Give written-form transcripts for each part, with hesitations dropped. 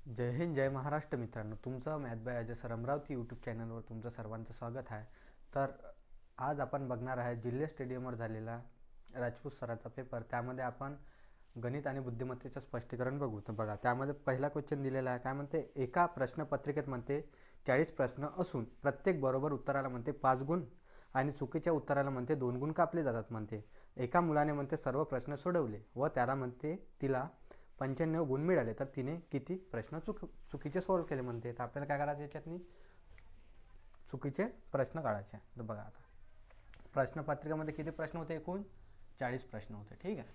जय हिंद जय महाराष्ट्र मित्रांनो, तुमचं math by Ajay sir Amravati YouTube चॅनलवर तुमचं सर्वांचं स्वागत आहे. तर आज आपण बघणार आहे जिल्हा स्टेडियमवर झालेला राजपूत सरांचा पेपर. त्यामध्ये आपण गणित आणि बुद्धिमत्तेचं स्पष्टीकरण बघू. तर बघा, त्यामध्ये पहिला क्वेश्चन दिलेला आहे. काय म्हणते, एका प्रश्नपत्रिकेत म्हणते 40 प्रश्न असून प्रत्येक बरोबर उत्तराला म्हणते 5 गुण आणि चुकीच्या उत्तराला म्हणते 2 गुण कापले जातात. म्हणते एका मुलाने म्हणते सर्व प्रश्न सोडवले व त्याला म्हणते तिला 95 गुण मिळाले, तर तिने किती प्रश्न चुकीचे सॉल्व केले म्हणते. तर आपल्याला काय करायचं, याच्यातनी चुकीचे प्रश्न काढायचे. तर बघा, आता प्रश्नपत्रिकेमध्ये किती प्रश्न होते, एकूण 40 प्रश्न होते. ठीक आहे,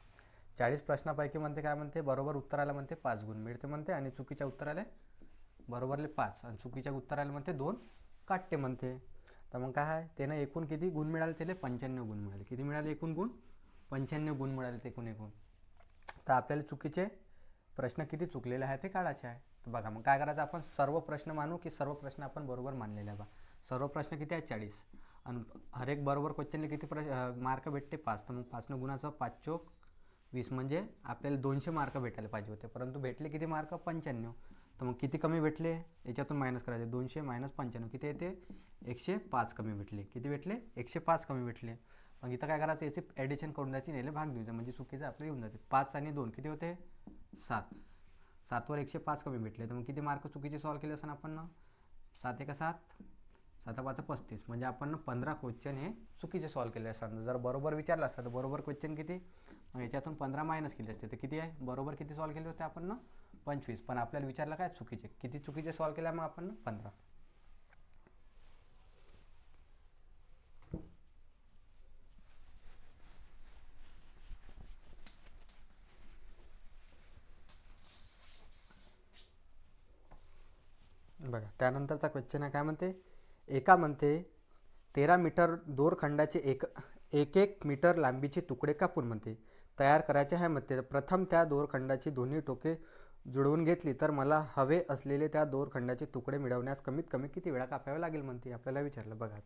40 प्रश्नापैकी म्हणते काय म्हणते, बरोबर उत्तराला म्हणते 5 गुण मिळते म्हणते आणि चुकीच्या उत्तराला बरोबरले 5 आणि चुकीच्या उत्तराला म्हणते 2 काटते म्हणते. तर मग काय आहे, त्यानं एकूण किती गुण मिळाले, त्याला 95 गुण मिळाले. किती मिळाले एकूण गुण? 95 गुण मिळाले ते एकूण. तर आपल्याला चुकीचे प्रश्न किती चुकलेले आहे ते काढायचे आहे. तर बघा, मग काय करायचं, आपण सर्व प्रश्न मानू की सर्व प्रश्न आपण बरोबर मानलेले आहे. बा सर्व प्रश्न किती आहेत, 40 आणि हर एक बरोबर क्वेश्चनला किती मार्क भेटते, 5. तर मग 5 गुणाचं 5 चोक 20, म्हणजे आपल्याला 200 मार्क भेटायला पाहिजे होते, परंतु भेटले किती मार्क, 95. तर मग किती कमी भेटले, याच्यातून मायनस करायचे. 200 मायनस 95 किती येते, 105 कमी भेटले. किती भेटले, 105 कमी भेटले. मग इथं काय करायचं, याची ॲडिशन करून द्यायची, नेले भाग द्यायचं, म्हणजे चुकीचं आपल्याला येऊन जाते. 5 आणि 2 किती होते, 7. 7वर 105 कमी भेटले. तर मग किती मार्क चुकीचे सॉल्व केले असं आपण, 7 1 7, 7 5 35, म्हणजे आपण 15 क्वेश्चन हे चुकीचे सॉल्व केले असतात. जर बरोबर विचारलं असतं तर बरोबर क्वेश्चन किती, मग याच्यातून 15 मायनस केले असते तर किती आहे, बरोबर किती सॉल्व केले होते आपण, 25. पण आपल्याला विचारलं काय, चुकीचे. किती चुकीचे सॉल्व केल्या मग आपण, 15. बघा, त्यानंतरचा क्वेश्चन आहे. काय म्हणते, एका म्हणते 13 मीटर दोरखंडाचे एक मीटर लांबीचे तुकडे कापून म्हणते तयार करायचे आहे म्हणते. प्रथम त्या दोरखंडाची दोन्ही टोके जुळवून घेतली तर मला हवे असलेले त्या दोरखंडाचे तुकडे मिळवण्यास कमीत कमी किती वेळा कापावे लागेल म्हणते. आपल्याला विचारलं. बघा,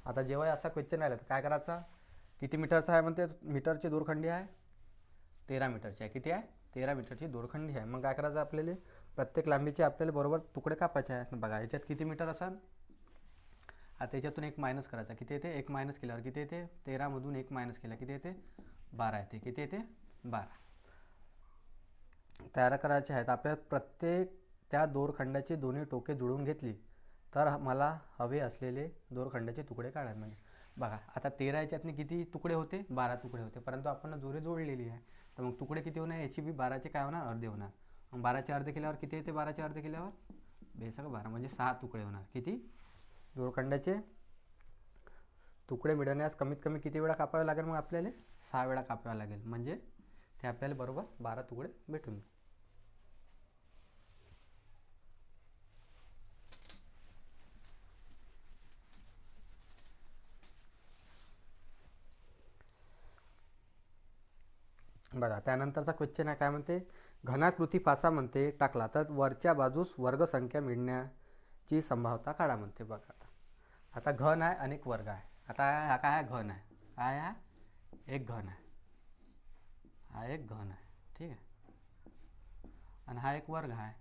आता जेव्हा असा क्वेश्चन आला तर काय करायचा, किती मीटरचा आहे म्हणते, मीटरची दोरखंडी आहे 13 मीटरची आहे. किती आहे, 13 मीटरची दोरखंडी आहे. मग काय करायचं, आपल्याला प्रत्येक लांबीचे आपल्याला बरोबर तुकडे कापायचे आहेत. बघा, याच्यात किती मीटर असाल, आता याच्यातून एक मायनस करायचा. किती येते, एक मायनस केल्यावर किती येते, 13मधून एक मायनस केला किती येते, 12 येते. किती येते, 12 तयार करायचे आहेत. आपल्याला प्रत्येक त्या दोरखंडाची दोन्ही टोके जुळवून घेतली तर मला हवे असलेले दोरखंडाचे तुकडे काढायचे. म्हणजे बघा, आता 13 याच्यातनी किती तुकडे होते, 12 तुकडे होते, परंतु आपण जोरे जोडलेली आहे. तर मग तुकडे किती होणार, याची बी 12चे काय होणार, अर्धे होणार. मग 12चे अर्धे केल्यावर किती येते, 12चे अर्धे केल्यावर बेसक 12, म्हणजे 6 तुकडे होणार. किती, दोरखंडाचे तुकडे मिळवण्यास कमीत कमी किती वेळा कापावे लागेल, मग आपल्याला 6 वेळा कापावे लागेल, म्हणजे ते आपल्याला बरोबर 12 तुकडे भेटून. बघा, त्यानंतरचा क्वेश्चन आहे. काय म्हणते, घनाकृती फासा म्हणते टाकला तर वरच्या बाजूस वर्गसंख्या मिळण्याची संभाव्यता काढा म्हणते. बघा, आता घन आहे आणि एक वर्ग आहे. आता हा काय आहे, घन आहे. काय आहे, एक घन आहे. हा एक घन आहे. ठीक आहे, आणि हा एक वर्ग आहे.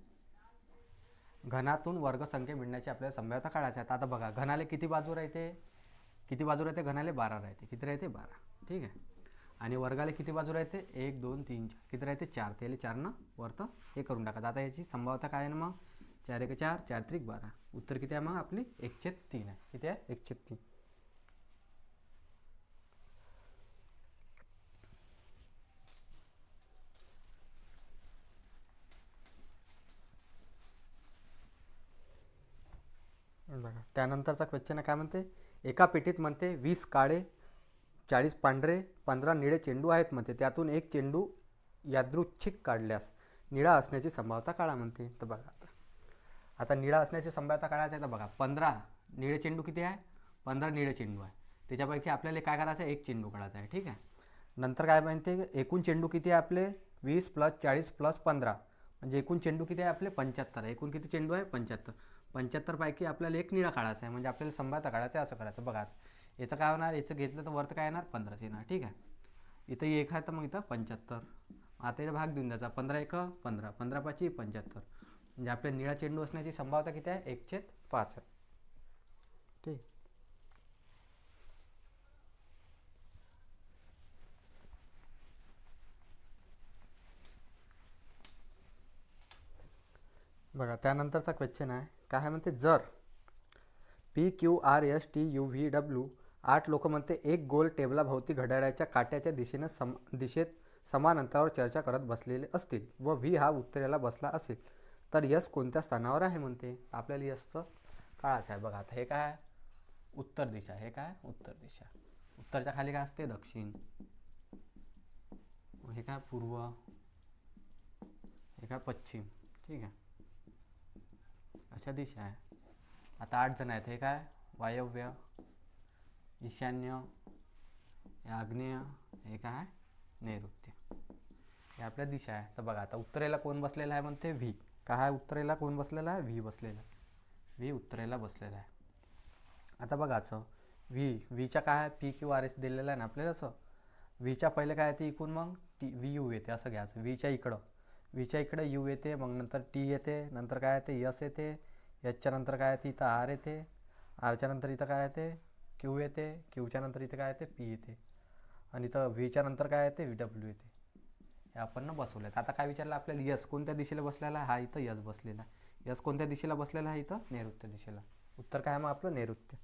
घनातून वर्गसंख्या मिळण्याची आपल्याला संभाव्यता काढायची आहे. आता बघा, घनाले किती बाजू राहते, किती बाजू राहते, घनाले 12 राहते. किती राहते, 12. ठीक आहे, आणि वर्गाले किती बाजू राहते, 1 2 3 4 किती राहते, 4. त्याला 4 वरत हे करून टाकायचं. आता याची संभाव्यता काय आहे ना, मग 4 1 4, 4 3 12. उत्तर किती आहे मग आपली, 1/3 आहे. किती आहे, 1/3. बघा, त्यानंतरचा क्वेश्चन काय म्हणते, एका पेटीत म्हणते 20 काळे 40 पांढरे 15 निळे चेंडू आहेत म्हणते. त्यातून एक चेंडू यादृच्छिक काढल्यास निळा असण्याची संभाव्यता काढा म्हणते. तर बघा, आता निळा असण्याची संभाव्यता काढायची आहे. तर बघा, 15 निळे चेंडू किती आहे, 15 निळे चेंडू आहे. त्याच्यापैकी आपल्याला काय करायचं आहे, एक चेंडू काढायचा आहे. ठीक आहे, नंतर काय म्हणते, एकूण चेंडू किती आहे आपले, 20 + 40 + 15, म्हणजे एकूण चेंडू किती आहे आपले, 75 आहे. एकूण किती चेंडू आहे, 75. 75 पैकी आपल्याला एक निळा काढायचा आहे, म्हणजे आपल्याला संभाव्यता काढायचं आहे. असं करायचं. बघा, याचं काय होणार, याचं घेतलं तर वरतं काय येणार, 15 येणार. ठीक आहे, इथं एक आहे तर मग इथं 75. आता इथं भाग देऊन द्यायचा. 15 1 15, 15 5 75, म्हणजे आपल्या निळा चेंडू असण्याची संभाव्यता किती आहे? 1/5 आहे. ठीक. बघा त्यानंतरचा क्वेश्चन आहे, काय म्हणते, जर PQRSTUVW 8 लोक म्हणते एक गोल टेबलाभोवती घड्याळाच्या काट्याच्या दिशेत समान अंतरावर चर्चा करत बसलेले असतील व व्ही हा उत्तरेला बसला असेल तर यस कोणत्या स्थानावर आहे म्हणते. आपल्याला यसचं काळाचं आहे. बघा आता हे काय आहे? उत्तर दिशा. हे काय? उत्तर दिशा. उत्तरच्या खाली काय असते? दक्षिण. हे काय? पूर्व. हे काय? पश्चिम. ठीक आहे, अशा दिशा आहे. आता 8 जण आहेत. हे काय? वायव्य, ईशान्य, आग्नेय, हे काय? नैऋत्य. हे आपल्या दिशा आहे. तर बघा आता उत्तरेला कोण बसलेला आहे म्हणते? व्ही. काय आहे? उत्तरेला कोण बसलेला आहे? व्ही बसलेला आहे. व्ही उत्तरेला बसलेला आहे. आता बघा असं व्हीच्या काय आहे? PQRS दिलेलं आहे ना आपल्याला. असं व्हीच्या पहिले काय येते इकडून, मग VU येते. असं घ्यायचं. व्हीच्या इकडं यू येते, मग नंतर टी येते, नंतर काय येते? यस येते. एचच्या नंतर काय येते? इथं आर येते. आरच्या नंतर इथं काय येते? क्यू येते. क्यूच्या नंतर इथं काय येते? पी येते. आणि इथं व्हीच्या नंतर काय येते? VW येते. हे आपण बसवलं आहे. आता काय विचारलं आपल्याला? यस कोणत्या दिशेला बसलेला आहे? हा इथं यस बसलेला आहे. यस कोणत्या दिशेला बसलेला आहे? इथं नैऋत्य दिशेला. उत्तर काय मग आपलं? नैऋत्य.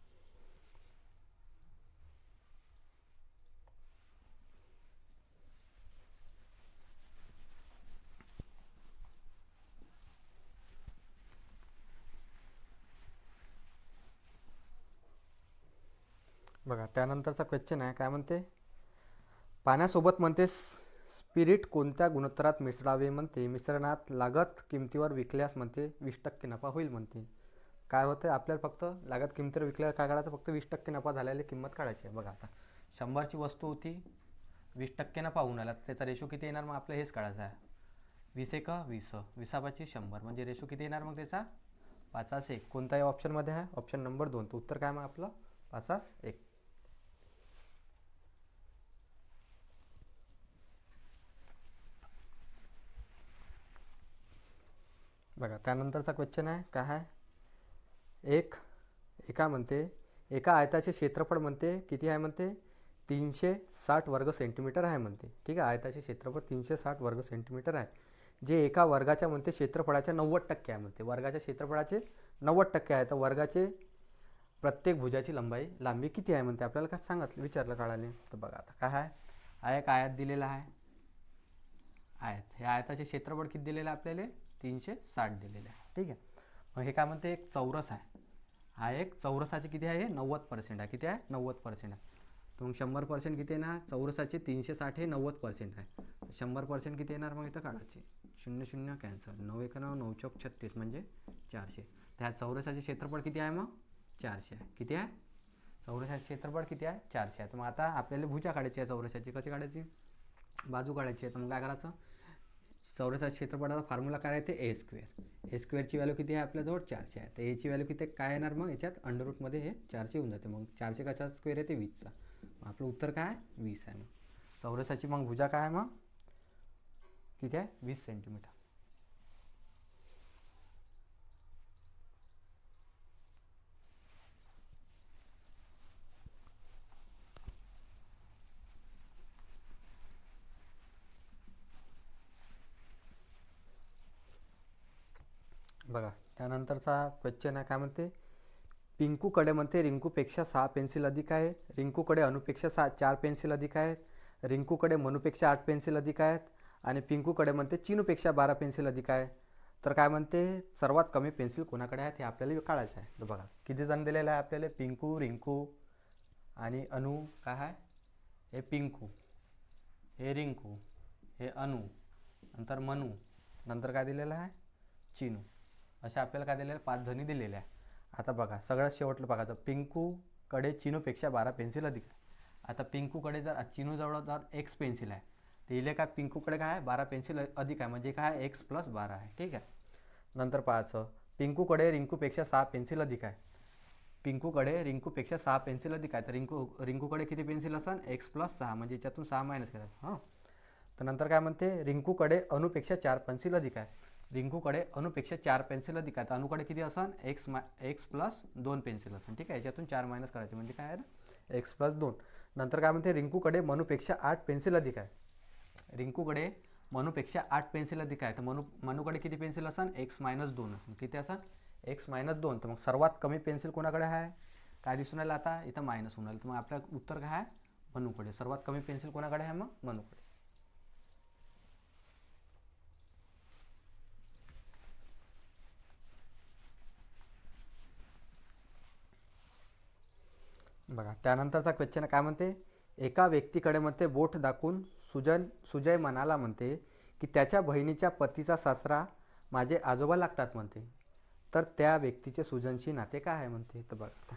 बघा त्यानंतरचा क्वेश्चन आहे, काय म्हणते, पाण्यासोबत म्हणते स्पिरिट कोणत्या गुणोत्तरात मिसळावे म्हणते. मिश्रणात लागत किमतीवर विकल्यास म्हणते 20% नफा होईल म्हणते. काय होतं आपल्याला? फक्त लागत किमतीवर विकल्यावर काय काढायचं? फक्त 20% नफा झालेली किंमत काढायची आहे. बघा आता 100ची वस्तू होती, 20% नफा होऊन आला, त्याचा रेशो किती येणार? मग आपल्याला हेच काढायचं आहे. 20 एक 20, 20 100, म्हणजे रेशो किती येणार मग त्याचा? 5/1. कोणत्याही ऑप्शनमध्ये आहे? Option number 2. तर उत्तर काय मग आपलं? 5/1. बघा त्यानंतरचा क्वेश्चन आहे, काय आहे, एका म्हणते एका आयताचे क्षेत्रफळ म्हणते किती आहे म्हणते? 360 वर्ग सेंटीमीटर आहे म्हणते. ठीक आहे, आयताचे क्षेत्रफळ 360 वर्ग सेंटीमीटर आहे, जे एका वर्गाच्या म्हणते क्षेत्रफळाच्या 90% आहे म्हणते. वर्गाच्या क्षेत्रफळाचे 90% आहे. तर वर्गाचे प्रत्येक भुजाची लांबी किती आहे म्हणते. आपल्याला काय सांगितलं? विचारलं काढाले. तर बघा आता काय आहे, हा एक आयत दिलेला आहे. आयत, हे आयताचे क्षेत्रफळ किती दिलेलं आहे आपल्याला? 360 दिलेले आहे. ठीक आहे, मग हे काय म्हणते? एक चौरस आहे. हा एक चौरसाचे किती आहे? 90% आहे. किती आहे? 90% आहे. तर मग 100% किती येणार? चौरसाचे 360 हे 90% आहे. 100% किती येणार मग? इथं काढायचे 0 0 कॅन्सल. 9 1 9, 9 4 36 म्हणजे 400. त्या चौरसाचे क्षेत्रफळ किती आहे मग? 400 आहे. किती आहे? चौरसाचे क्षेत्रफळ किती आहे? 400 आहे. तर मग आता आपल्याला भुजा काढायची आहे चौरसाची. कशी काढायची? बाजू काढायची आहे. तर मग काय करायचं? चौरसाच्या क्षेत्रफळाचा फॉर्म्युला काय आहे? ते A². A²ची व्हॅल्यू किती आहे आपल्याजवळ? 400 आहे. तर एची व्हॅल्यू किती काय येणार मग? याच्यात अंडररूटमध्ये हे 400 होऊन जाते. मग 400 कशा स्क्वेअर येते? 20चा. आपलं उत्तर काय आहे? 20 आहे. मग चौरसाची मग भुजा काय आहे मग? किती आहे? 20 सेंटीमीटर. बघा त्यानंतरचा क्वेश्चन आहे, काय म्हणते, पिंकूकडे म्हणते रिंकूपेक्षा 6 पेन्सिल अधिक आहेत. रिंकूकडे अनुपेक्षा 4 पेन्सिल अधिक आहेत. रिंकूकडे मनूपेक्षा 8 पेन्सिल अधिक आहेत. आणि पिंकूकडे म्हणते चिनूपेक्षा 12 पेन्सिल अधिक आहे. तर काय म्हणते? सर्वात कमी पेन्सिल कोणाकडे आहेत हे आपल्याला काढायचं आहे. तर बघा किती जण दिलेलं आहे आपल्याला? पिंकू, रिंकू आणि अनु. काय आहे? हे पिंकू, हे रिंकू, हे अनु, नंतर मनू, नंतर काय दिलेलं आहे? चिनू. अशा आपल्याला काय दिलेलं आहे? 5 जणी दिलेल्या आहे. आता बघा सगळ्यात शेवटलं बघायचं, पिंकूकडे चिनूपेक्षा 12 पेन्सिल अधिक आहे. आता पिंकूकडे जर चिनूजवळ जर एक्स पेन्सिल आहे, तर इले काय पिंकूकडे काय आहे? 12 पेन्सिल अधिक आहे, म्हणजे काय? x + 12 आहे. ठीक आहे, नंतर पाहायचं, पिंकूकडे रिंकूपेक्षा 6 पेन्सिल अधिक आहे. पिंकूकडे रिंकूपेक्षा 6 पेन्सिल अधिक आहे. तर रिंकूकडे किती पेन्सिल असेल? x + 6, म्हणजे याच्यातून 6 मायनस करायचं. हां, तर नंतर काय म्हणते? रिंकूकडे अनुपेक्षा 4 पेन्सिल अधिक आहे. रिंकूकडे अनुपेक्षा 4 पेन्सिल अधिक आहेत. अनुकडे किती असन एक्स प्लस 2 पेन्सिल असन. ठीक आहे, याच्यातून 4 मायनस करायचे म्हणजे काय आहे एक्स प्लस 2. नंतर काय म्हणते रिंकूकडे मनूपेक्षा 8 पेन्सिल अधिक आहे. रिंकूकडे मनूपेक्षा 8 पेन्सिल अधिक आहे. तर मनूकडे किती पेन्सिल असन एक्स मायनस 2 असन. किती असन एक्स मायनस 2. तर मग सर्वात कमी पेन्सिल कोणाकडे आहे काय दिसून राहिलं आता इथं मायनस होऊन राहिलं. तर मग आपलं उत्तर काय आहे मनूकडे. सर्वात कमी पेन्सिल कोणाकडे आहे मग मनूकडे. बघा त्यानंतरचा क्वेश्चन काय म्हणते एका व्यक्तीकडे म्हणते बोट दाखवून सुजय म्हणाला म्हणते की त्याच्या बहिणीच्या पतीचा सासरा माझे आजोबा लागतात म्हणते. तर त्या व्यक्तीचे सुजनशी नाते काय आहे म्हणते. तर बघा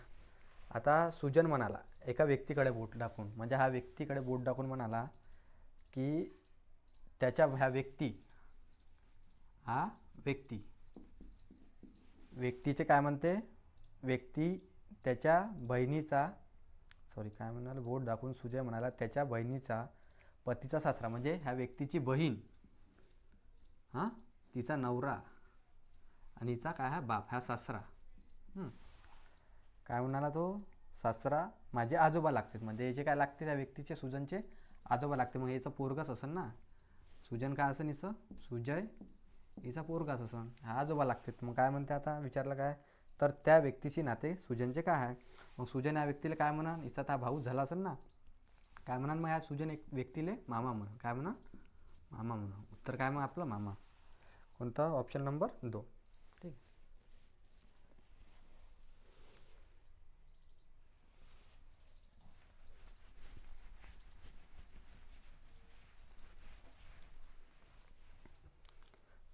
आता सुजन म्हणाला एका व्यक्तीकडे बोट दाखवून म्हणजे हा व्यक्तीकडे बोट दाखवून म्हणाला की त्याच्या व्यक्तीचे काय म्हणते व्यक्ती त्याच्या बहिणीचा काय म्हणाला बोट दाखवून सुजय म्हणाला त्याच्या बहिणीचा पतीचा सासरा म्हणजे ह्या व्यक्तीची बहीण तिचा नवरा आणि हिचा काय हा बाप हा सासरा. काय म्हणाला तो सासरा माझे आजोबा लागतात म्हणजे याचे काय लागते त्या व्यक्तीचे सुजनचे आजोबा लागते. मग याचं पोरगच असेल ना सुजन काय असेल हिचं सुजय हिचा पोरगाच असेल हा आजोबा लागतात. मग काय म्हणते आता विचारलं काय तर त्या व्यक्तीची नाते सुजनचे काय आहे. मग सुजन या व्यक्तीला काय म्हणा हिचा त्या भाऊ झाला असेल ना काय म्हणा मग या सुजन एक व्यक्तीले मामा म्हणा काय म्हणा मामा म्हणा. उत्तर काय मग आपलं मामा. कोणता ऑप्शन नंबर 2. ठीक.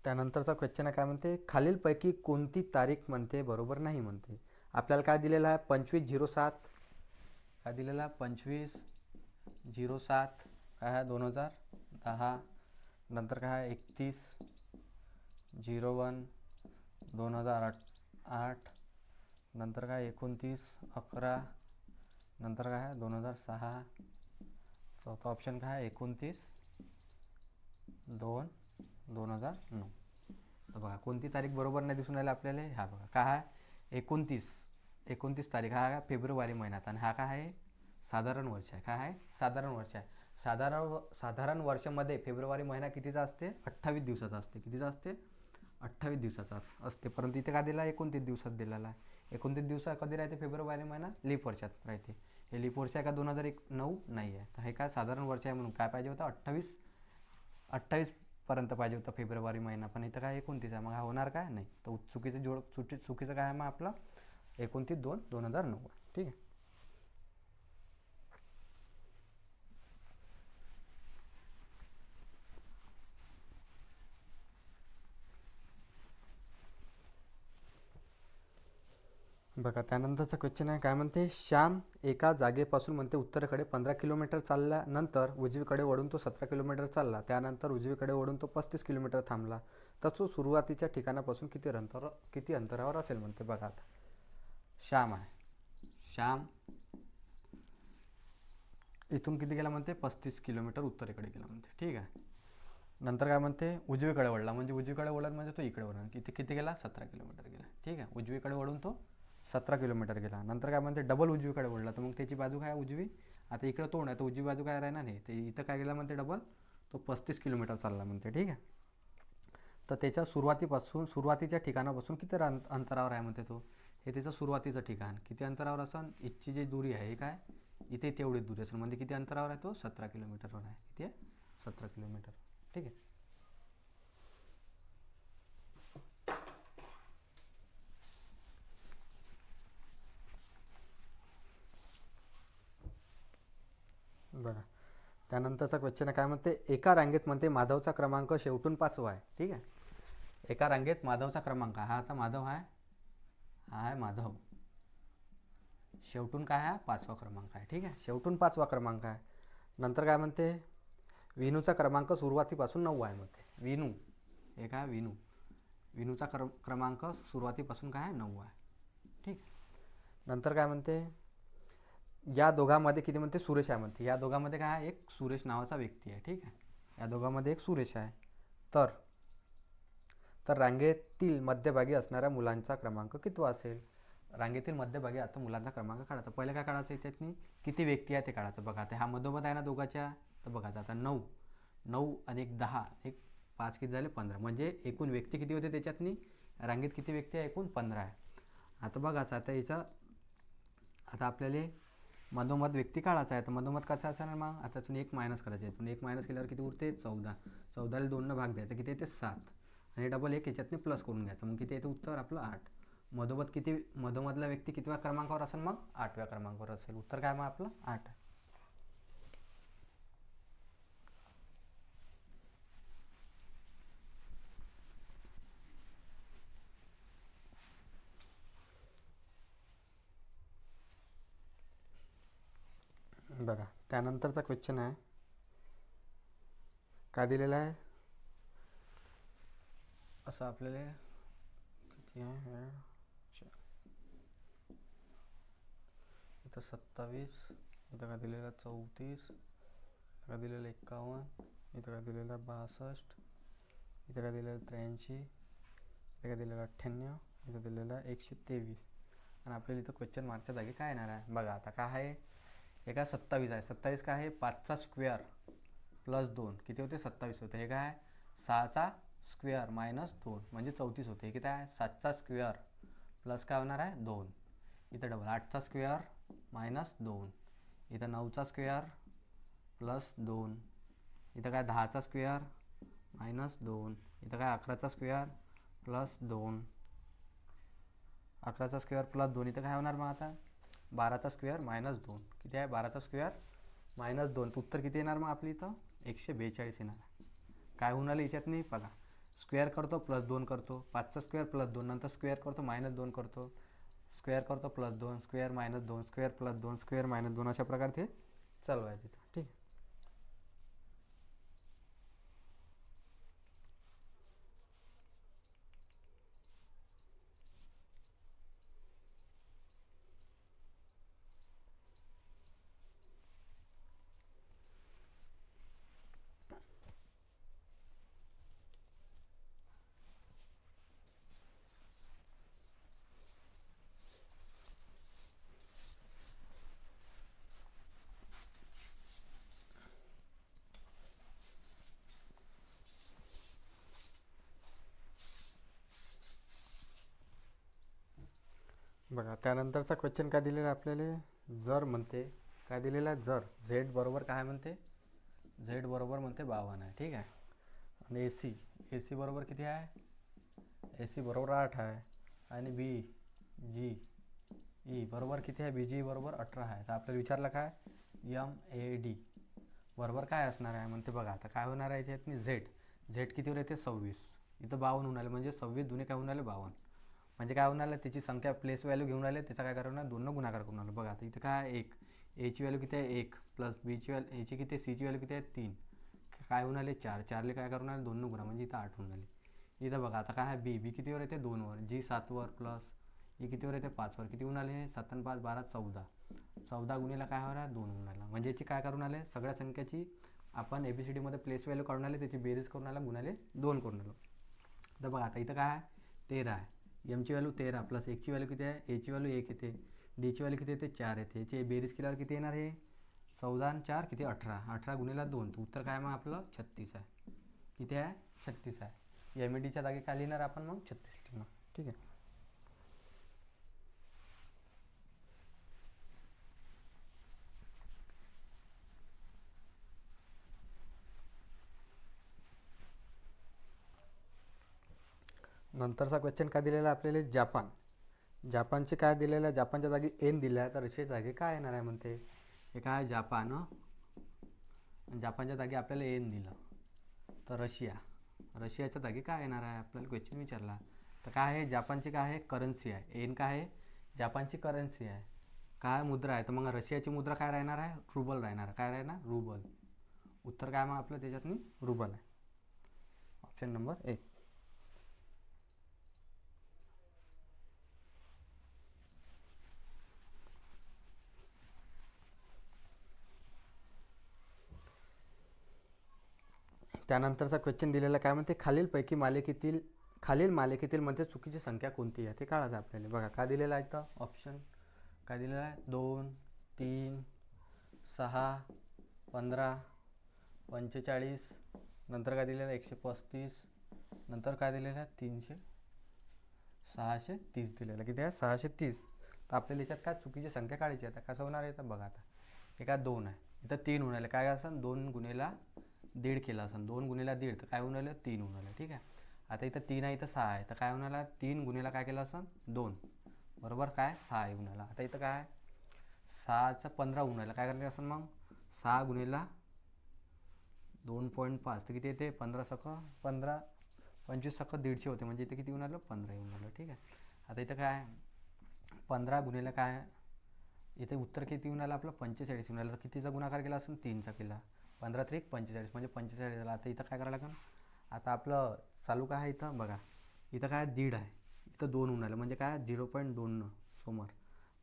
त्यानंतरचा क्वेश्चन आहे काय म्हणते खालीलपैकी कोणती तारीख म्हणते बरोबर नाही म्हणते. आपल्याला काय दिलेलं आहे 25/07 काय दिलेलं आहे 25/07 काय आहे 2010. नंतर काय आहे 31/01/2008. नंतर काय 29/11. नंतर काय आहे 2006. चौथा ऑप्शन काय आहे 29/2/2009. तर बघा कोणती तारीख बरोबर नाही दिसून राहिली आपल्याला. हा बघा काय आहे 29 तारीख हा काय फेब्रुवारी महिन्यात आणि हा काय आहे साधारण वर्ष आहे. काय आहे साधारण वर्ष आहे. साधारण वर्षामध्ये फेब्रुवारी महिना कितीचा असते 28 दिवसाचा असते. कितीचा असते 28 दिवसाचा असते. परंतु इथे काय दिला 29 दिवसात दिलेला आहे. 29 दिवसात कधी राहते फेब्रुवारी महिना लीप वर्षात राहते. हे लीप वर्ष आहे का 2009 नाही आहे. तर हे काय साधारण वर्ष आहे म्हणून काय पाहिजे होतं 28 पर्यंत पाहिजे होतं फेब्रुवारी महिना. पण इथं काय 29 आहे मग हा होणार काय नाही. तर चुकीचं काय आहे मग आपलं 29/2/2009. ठीक आहे. बघा त्यानंतरचा क्वेश्चन आहे काय म्हणते श्याम एका जागेपासून म्हणते उत्तरेकडे 15 किलोमीटर चालल्यानंतर उजवीकडे वळून तो 17 किलोमीटर चालला. त्यानंतर उजवीकडे वळून तो 35 किलोमीटर थांबला. तर तो सुरुवातीच्या ठिकाणापासून किती अंतरावर असेल म्हणते. बघा आता श्याम आहे श्याम इथून किती गेला म्हणते 35 किलोमीटर उत्तरेकडे गेला म्हणते. ठीक आहे. नंतर काय म्हणते उजवीकडे वळला म्हणजे उजवीकडे वळत म्हणजे तो इकडे वळला किती गेला 17 किलोमीटर गेला. ठीक आहे. उजवीकडे वळून तो 17 किलोमीटर गेला. नंतर काय म्हणते डबल उजवीकडे वळला तर मग त्याची बाजू काय उजवी. आता इकडे तोंड आहे तर उजवी बाजू काय राहणार नाही. ते इथं काय गेला म्हणते डबल तो 35 किलोमीटर चालला म्हणते. ठीक आहे. तर त्याच्या सुरुवातीच्या ठिकाणापासून किती अंतरावर आहे म्हणते तो. हे त्याचं सुरुवातीचं ठिकाण किती अंतरावर असेल इथची जी दूरी आहे हे काय इथे तेवढी दूरी असेल म्हणजे किती अंतरावर आहे तो 17 किलोमीटरवर आहे. किती आहे 17 किलोमीटर. ठीक आहे. बघा त्यानंतरचा क्वेश्चन काय म्हणते एका रांगेत म्हणते माधवचा क्रमांक शेवटून 5वा आहे. ठीक आहे. एका रांगेत माधवचा क्रमांक हा आता माधव आहे हा आहे माधव शेवटून काय आहे 5वा क्रमांक आहे. ठीक आहे. शेवटून 5वा क्रमांक आहे. नंतर काय म्हणते विनूचा क्रमांक सुरुवातीपासून 9 आहे म्हणते. विनू हे काय विनूचा क्रमांक सुरुवातीपासून काय आहे 9 आहे. ठीक. नंतर काय म्हणते या दोघांमध्ये किती म्हणते सुरेश आहे म्हणते. या दोघांमध्ये काय आहे एक सुरेश नावाचा व्यक्ती आहे. ठीक आहे. या दोघांमध्ये एक सुरेश आहे. तर तर रांगेतील मध्यभागी असणाऱ्या मुलांचा क्रमांक कितवा असेल? रांगेतील मध्यभागी आता मुलांचा क्रमांक काढायचा. पहिलं काय काढायचं याच्यातनी किती व्यक्ती आहे ते काढायचं. बघा आता हा मधोमध आहे ना दोघाच्या, तर बघा आता 9 9 आणि 1 10 एक 5 किती झाले 15, म्हणजे एकूण व्यक्ती किती होते त्याच्यातनी? रांगेत किती व्यक्ती आहे? एकूण 15 आहे. आता बघायचं आता याचा आता आपल्याला मधोमध व्यक्ती काढायचा आहे. तर मधोमध कसा असणार मग? आता इथून 1 मायनस करायचं आहे. इथून 1 मायनस केल्यावर किती उरते? 14. 14ला 2 भाग द्यायचा, किती येते? 7. आणि डबल 1 याच्यातनी प्लस करून घ्यायचं, मग किती येते उत्तर आपलं? 8. मधोमधला व्यक्ती कितव्या क्रमांकावर असेल मग? 8व्या क्रमांकावर असेल. उत्तर काय मग आपलं? 8. बघा त्यानंतरचा क्वेश्चन आहे, काय दिलेला आहे असं आपल्याला किती आहे? इथं 27, इथं काय दिलेला 34, इथं काय दिलेलं 51, इथं काय दिलेलं 62, इथं काय दिलेलं 83, इथं काय दिलेलं 98, इथं दिलेलं 123. आणि आपल्याला इथं क्वेश्चन मार्कच्या जागी काय येणार आहे? बघा आता काय आहे, हे काय 27 आहे. 27 काय आहे? 5चा स्क्वेअर प्लस 2 किती होते? 27 होते. हे काय आहे? 6चा स्क्वेअर मायनस 2 म्हणजे 34 होते. हे किती आहे? 7चा स्क्वेअर प्लस काय होणार आहे? 2. इथं डबल 8चा स्क्वेअर मायनस 2. इथं 9चा स्क्वेअर प्लस 2. इथं काय 10चा स्क्वेअर मायनस 2. इथं काय 11चा स्क्वेअर प्लस 2. 11चा स्क्वेअर प्लस 2. इथं काय होणार मग आता? 12चा स्क्वेअर मायनस 2. किती आहे? 12चा स्क्वेअर मायनस 2. उत्तर किती येणार मग आपली इथं? 142 येणार. काय होऊन आलं याच्यात नाही? बघा स्क्वेअर करतो प्लस 2 करतो, 5चा स्क्वेअर प्लस 2, नंतर स्क्वेअर करतो मायनस 2 करतो, स्क्वेअर करतो plus 2, square minus 2, square plus 2, square minus 2, अशा प्रकारे ते चालू आहे तिथं. ठीक आहे. बघा त्यानंतरचा क्वेश्चन काय दिलेला आपल्याला? जर म्हणते काय दिलेला आहे? जर झेड बरोबर काय म्हणते? झेड बरोबर म्हणते 52 आहे. ठीक आहे. आणि ए सी बरोबर किती आहे? ए सी बरोबर 8 आहे. आणि बी जी ई बरोबर किती आहे? बी जी बरोबर 18 आहे. तर आपल्याला विचारलं काय? एम ए डी बरोबर काय असणार आहे म्हणते. बघा आता काय होणार आहे याच्यात? झेड कितीवर येते? 26. इथं 52 होऊन आले, म्हणजे 26 दुने काय होऊन आले? 52. म्हणजे काय होऊन आलं? त्याची संख्या प्लेस व्हॅल्यू घेऊन आले, त्याचा काय करणार? 2 गुणाकार करून आलं. बघा आता इथं काय? 1. एची व्हॅल्यू किती आहे? 1 प्लस बीची व्हॅल्यू एची किती आहे? सीची व्हॅल्यू किती आहे? 3. काय होऊन आले? 4. 4ले काय करून आले? 2 गुणा, म्हणजे इथं 8 होऊन आले. इथं बघा आता काय आहे? बी कितीवर येते? 2वर. जी 7वर प्लस ही कितीवर येते? 5वर. किती होऊन आले? 7 आणि 5 12 14. 14 गुणीला काय होणार? 2 होऊन आला. म्हणजे याची काय करून आले? सगळ्या संख्याची आपण ABCDमध्ये प्लेस व्हॅल्यू काढून आले, त्याची बेरीज करून आला, गुणाले 2 करून आलो. तर बघा आता इथं काय आहे? 13 आहे. एमची व्हॅल्यू 13 प्लस एकची व्हॅल्यू किती आहे? एची व्हॅल्यू 1 येते. डीची व्हॅल्यू किती येते? 4 येते. याची बेरीज केल्यावर किती येणार? हे 14 आणि 4 किती? 18. 18 गुणीला 2. तर उत्तर काय मग आपलं? 36 आहे. किती आहे? 36 आहे. एम ए डीच्या जागी काय लिहिणार आपण मग? 36 लिहिणार. ठीक आहे. नंतरचा क्वेश्चन काय दिलेला आपल्याला? जापानचे काय दिलेलं आहे? जापानच्या जागी एन दिला आहे, तर रशियाच्या जागी काय येणार आहे म्हणते? हे काय? जापानच्या जागी आपल्याला एन दिलं, तर रशियाच्या जागी काय येणार आहे? आपल्याला क्वेश्चन विचारला. तर काय आहे? जापानची काय आहे? करन्सी आहे. एन काय आहे? जापानची करन्सी आहे. काय? मुद्रा आहे. तर मग रशियाची मुद्रा काय राहणार आहे? रुबल राहणार. काय राहणार? रुबल. उत्तर काय मग आपलं त्याच्यातनी? रुबल आहे. Option number 1. त्यानंतरचा क्वेश्चन दिलेला काय म्हणते? खालीलपैकी मालिकेतील खालील मालिकेतील मध्ये चुकीची संख्या कोणती आहे ते काढायचं आपल्याला. बघा काय दिलेलं आहे तर ऑप्शन काय दिलेलं आहे, 2, 3, 6, 15, 45, नंतर काय दिलेलं आहे 135, नंतर काय दिलेलं आहे 630 दिलेलं. किती आहे 630. तर आपल्याला याच्यात काय चुकीची संख्या काढायची. आता कसं होणार आहे तर बघा, आता हे काय 2 आहे, इथं 3 होऊन राहिले. काय असेल 2 गुणेला 1.5 केला असेल, 2 गुणेला 1.5 तर काय होऊन राहिलं 3 होऊन राहिलं. ठीक आहे. आता इथं 3 आहे, इथं 6 आहे, तर काय होऊन राहिला 3 गुणेला काय केलं असेल 2 बरोबर काय 6 येऊन राहिला. आता इथं काय 6चं 15 होऊन राहिलं. काय करायचं असेल मग 6 गुणेला 2.5 तर किती येते 15 सक 15 25 सक 150 होते, म्हणजे इथे किती होऊन राहिलं 15 येऊन राहिलं. ठीक आहे. आता इथं काय 15 गुणेला काय इथे उत्तर किती येऊन राहिलं आपलं 45 येऊन राहिलं. तर कितीचा गुणाकार केला असेल 3चा केला, 15 त्रिक 45 म्हणजे 45 झाला. आता इथं काय करायला लागेल, आता आपलं चालू काय आहे इथं बघा, इथं काय 1.5 आहे, इथं 2 होऊन राहिलं म्हणजे काय 0.2 समोर,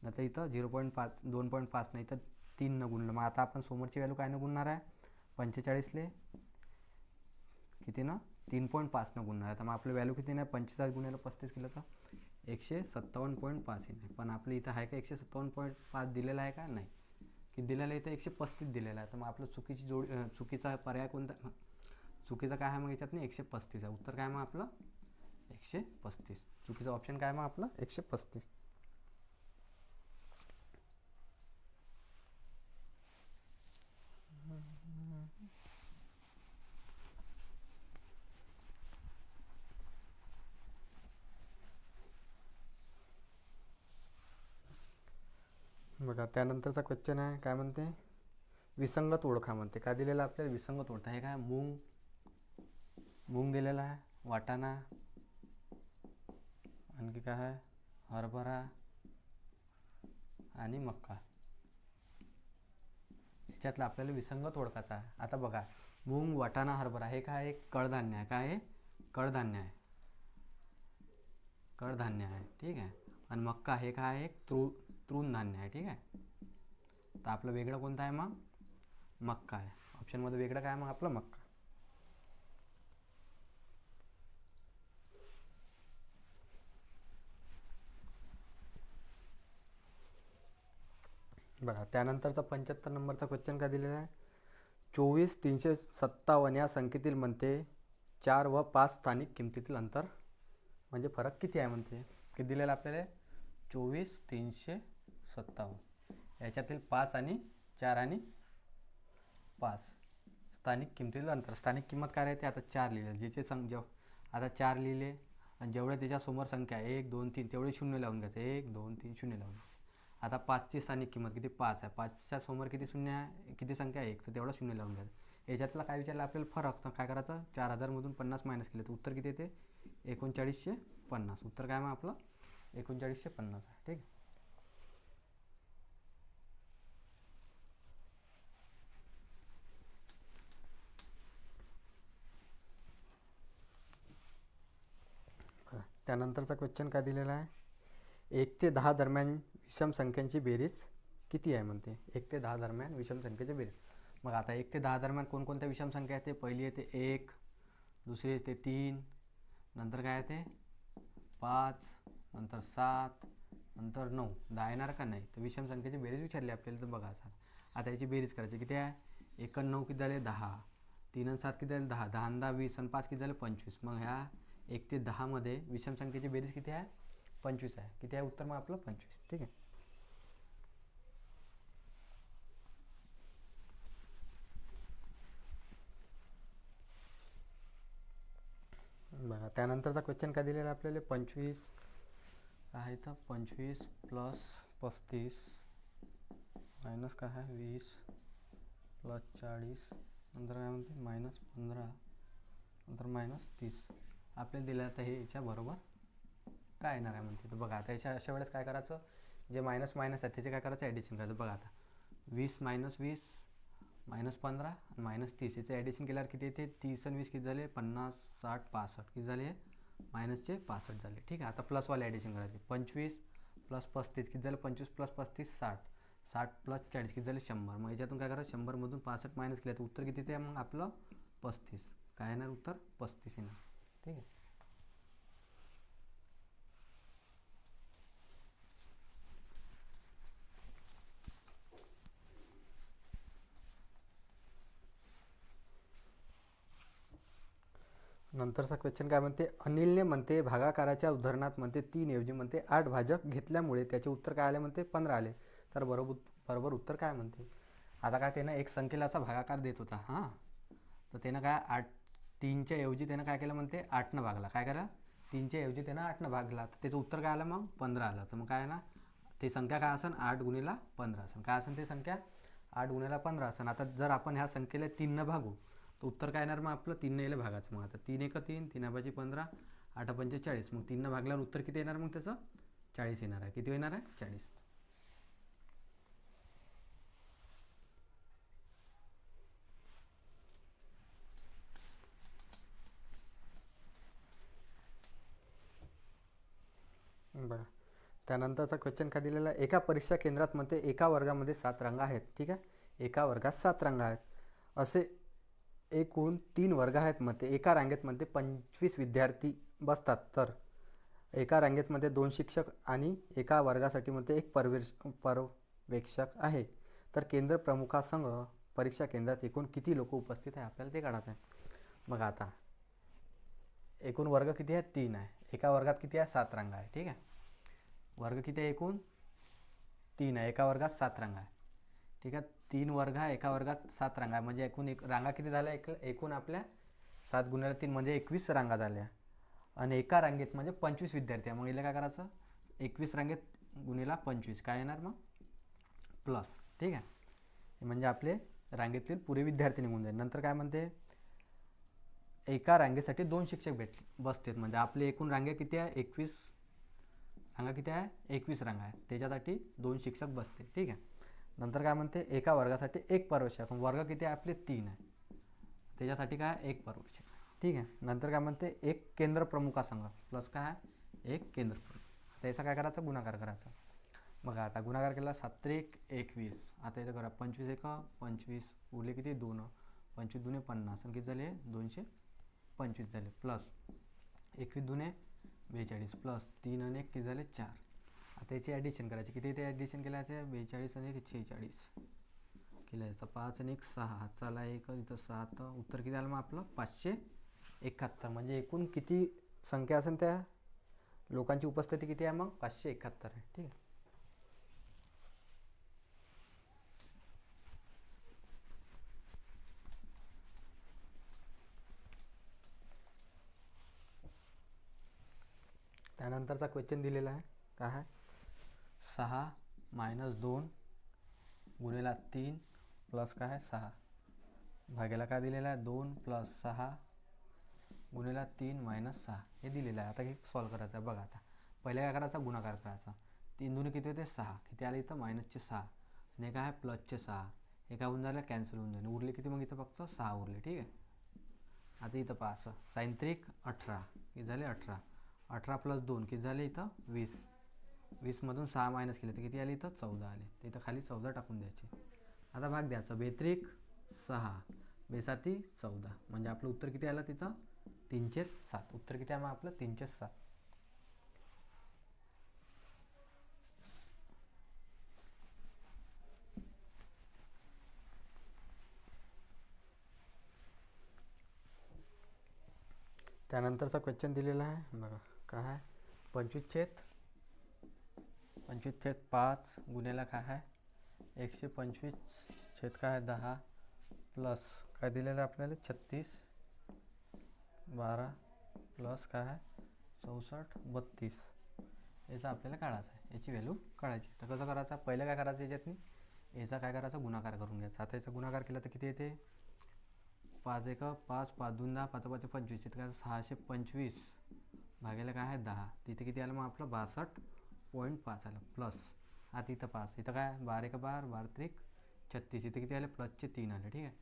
नंतर इथं 0.5 2.5 नाही तर 3 न गुणलं. मग आता आपण समोरची व्हॅल्यू काय न गुणणार आहे 45ले किती ना 3.5 न गुणणार आहे. तर मग आपलं व्हॅल्यू किती नाही 45 गुणिले 35 केलं तर 157.5 येईल. पण आपलं इथं आहे का 157.5 दिलेला आहे का नाही, किती दिलेलं आहे इथं 135 दिलेला आहे. तर मग आपलं चुकीचा पर्याय कोणता, चुकीचं काय आहे मग याच्यात नाही 135 आहे. उत्तर काय मग आपलं 135. चुकीचं ऑप्शन काय मग आपलं 135. बघा त्यानंतरचा क्वेश्चन आहे, काय म्हणते विसंगत ओळखा म्हणते. काय दिलेलं आपल्याला विसंगत ओळखा, हे काय मूग दिलेला आहे, वाटाणा, आणखी काय आहे हरभरा आणि मक्का. याच्यातलं आपल्याला विसंगत ओळखायचा आहे. आता बघा मूग, वाटाणा, हरभरा हे काय एक कडधान्य आहे. काय आहे कडधान्य आहे, कडधान्य आहे. ठीक आहे. आणि मक्का हे काय एक तृणधान्य आहे. ठीक आहे. तर आपलं वेगळं कोणतं आहे मग मक्का आहे. ऑप्शनमध्ये वेगळं काय मग आपलं मक्का. बघा त्यानंतरचा 75 नंबरचा क्वेश्चन काय दिलेला आहे, 24,357 या संख्येतील म्हणते 4 व 5 स्थानिक किमतीतील अंतर म्हणजे फरक किती आहे म्हणते. किती दिलेलं आपल्याला 24,357 याच्यातील 5 आणि 4 आणि 5 स्थानिक किमतीतील अंतर. स्थानिक किंमत काय राहते, आता 4 लिहिले ज्याचे आता 4 लिहिले आणि जेवढे त्याच्यासमोर संख्या 1 2 3 तेवढे शून्य लावून घ्यायचे, 1 2 3 शून्य लावून. आता 5ची स्थानिक किंमत किती 5 आहे, 5च्या समोर किती शून्य आहे, किती संख्या आहे 1 तर तेवढा शून्य लावून घ्यायचं. याच्यातला काय विचारलं आपल्याला फरक, तर काय करायचं 4,000मधून 50 मायनस केलं तर उत्तर किती येते 3950. उत्तर काय मग आपलं 3950 आहे. ठीक आहे. त्यानंतरचा क्वेश्चन काय दिलेला आहे, 1 ते 10 दरम्यान विषम संख्यांची बेरीज किती आहे म्हणते. 1 ते 10 दरम्यान विषम संख्येची बेरीज. मग आता 1 ते 10 दरम्यान कोणकोणत्या विषम संख्या येते, पहिली येते 1, दुसरी येते 3, नंतर काय येते 5, नंतर 7, नंतर 9. 10 येणार का नाही, तर विषम संख्येची बेरीज विचारली आपल्याला. तर बघा आता याची बेरीज करायची किती आहे, 1 आणि 9 किती झाले 10, 3 आणि 7 किती झाले 10, 10 आणि 10 20 आणि 5 किती झाले 25. मग ह्या 1 ते 10 मध्ये विषम संख्येची बेरीज किती आहे 25 आहे. किती आहे उत्तर मग आपलं 25. ठीक आहे. बघा त्यानंतरचा क्वेश्चन काय दिलेला आपल्याला 25 आहे, तर 25 प्लस 35 मायनस काय आहे 20 प्लस 40 नंतर काय म्हणते मायनस 15 नंतर मायनस 30 आपल्याला दिलं. तर हे याच्या बरोबर काय येणार आहे म्हणते. तर बघा आता अशा वेळेस काय करायचं, जे मायनस मायनस आहे त्याचे काय करायचं ॲडिशन करायचं. बघा आता 20 मायनस 20 मायनस 15 आणि मायनस 30 याचं ॲडिशन केल्यावर किती येते 30 आणि 20 किती झाले 50 60 65 किती झाले मायनसचे 65 झाले. ठीक आहे. आता प्लसवाले ॲडिशन करायचे, 25 प्लस 35 किती झाले 25 प्लस 35 60, 60 प्लस 40 किती झाले 100. मग याच्यातून काय करायचं 100मधून 65 मायनस केलं तर उत्तर किती ते मग आपलं 35. काय येणार उत्तर 35 येणार. ठीक आहे. नंतरचा क्वेश्चन काय म्हणते, अनिलने म्हणते भागाकाराच्या उदाहरणात म्हणते 3 ऐवजी म्हणते 8 भाजक घेतल्यामुळे त्याचे उत्तर काय आले म्हणते 15 आले. तर बरोबर उत्तर काय म्हणते. आता काय त्यानं एक संख्येलाचा भागाकार देत होता हां, तर त्यानं काय 3च्या ऐवजी त्यानं काय केलं म्हणते 8नं भागला. काय करा 3च्या ऐवजी त्यानं 8नं भागला, तर त्याचं उत्तर काय आलं मग 15 आलं. तर मग काय ना ते संख्या काय असेल 8 गुणिला 15 असेल. काय असेल ते संख्या 8 गुणिला 15 असेल. आता जर आपण ह्या संख्येला 3नं भागू तर उत्तर काय येणार मग आपलं 3 येईल भागाचं. मग आता 3 1 3, 3 5 15, 8 5 40. मग 3नं भागल्यावर उत्तर किती येणार मग त्याचं 40 येणार आहे. किती येणार आहे 40. बघा त्यानंतरचा क्वेश्चन काय दिलेला आहे, एका परीक्षा केंद्रात म्हणते एका वर्गामध्ये 7 रांगा आहेत. ठीक आहे, एका वर्गात 7 रांगा आहेत. असे एकूण 3 वर्ग आहेत म्हणते. एका रांगेत म्हणते 25 विद्यार्थी बसतात. तर एका रांगेतमध्ये 2 शिक्षक आणि एका वर्गासाठी म्हणते एक पर्यवेक्षक आहे. तर केंद्र प्रमुखासंघ परीक्षा केंद्रात एकूण किती लोक उपस्थित आहे आपल्याला ते काढायचं आहे. बघा आता एकूण वर्ग किती आहेत 3 आहे. एका वर्गात किती आहे 7 रांगा आहे. ठीक आहे, वर्ग किती आहे एकूण 3 आहे. एका वर्गात 7 रांगा आहे. ठीक आहे, 3 वर्ग आहे, एका वर्गात 7 रांगा आहे. म्हणजे एकूण रांगा किती झाल्या एकूण आपल्या 7 गुणिले 3 म्हणजे 21 रांगा झाल्या. आणि एका रांगेत म्हणजे 25 विद्यार्थी आहे. मग इला काय करायचं 21 रांगेत गुणिला 25 काय येणार मग प्लस. ठीक आहे, म्हणजे आपले रांगेतील पुरे विद्यार्थी निघून जाईल. नंतर काय म्हणते, एका रांगेसाठी 2 शिक्षक बसतात. म्हणजे आपले एकूण रांगे किती आहे 21 रांगा किती आहे 21 रांगा आहे. त्याच्यासाठी 2 शिक्षक बसते. ठीक आहे, नंतर काय म्हणते एका वर्गासाठी एक पर्यवेक्षक. वर्ग किती आहे आपले 3 आहे, त्याच्यासाठी काय एक पर्यवेक्षक. ठीक आहे, नंतर काय म्हणते एक केंद्र प्रमुखासंघ प्लस काय आहे एक केंद्र प्रमुख. आता याचा काय करायचा गुणाकार करायचा. बघा आता गुणाकार केला 7 1 21. आता इथं करा 25 1 25 उरले किती 2, 25 2 50 आणि किती झाले 225 झाले. प्लस 21 2 42 प्लस 3 आणि 1 किती झाले 4. आता याची ॲडिशन करायची. किती ते ॲडिशन केल्याचे 42 आणि 46 केलं. याचा 5 आणि 1 6 चला 1 इथं 7. उत्तर किती आलं मग आपलं 571. म्हणजे एकूण किती संख्या असेल त्या लोकांची उपस्थिती किती आहे मग 571 आहे. ठीक आहे, त्यानंतरचा क्वेश्चन दिलेला आहे काय आहे 6 - 2 गुणिला 3 प्लस काय आहे 6 भागेला काय दिलेला आहे 2 + 6 गुणिला 3 - 6 हे दिलेलं आहे. आता हे सॉल्व करायचं आहे. बघा आता पहिले काय करायचा गुणाकार करायचा. 3 दुणे किती होते 6, किती आले इथं -6 आणि काय आहे +6. हे काय होऊन झालं कॅन्सल होऊन जाईल. उरले किती मग इथं फक्त 6 उरले. ठीक आहे, आता इथं पहा 6 × 18 किती झाले 18. 18 + 2 किती झाले इथं 20. 20मधून 6 मायनस केले तर किती आले इथं 14 आले. तर इथं खाली 14 टाकून द्यायचे. आता भाग द्यायचा 2 6 2 14. म्हणजे आपलं उत्तर किती आलं तिथं 307. उत्तर किती आहे मग आपलं 307. त्यानंतरचा क्वेश्चन दिलेला आहे बघा काय आहे 25/5 गुणिला काय आहे 125 काय आहे 10 प्लस काय दिलेलं आहे आपल्याला 36 12 प्लस काय आहे 64 32. याचा आपल्याला काढायचा आहे. याची व्हॅल्यू काढायची. तर कसं करायचं पहिलं काय करायचं याच्यातनी याचा काय करायचा गुणाकार करून घ्यायचा. आता याचा गुणाकार केला तर किती येते 5 1 5 5 2 10 5 5 25. इथं काय 625 भागेला काय आहे 10. तिथे किती आलं मग आपलं 62.5 आलं. प्लस आता इथं 5 इथं काय 12 1 12 12 3 36. इथे किती आले +चे 3 आले. ठीक आहे,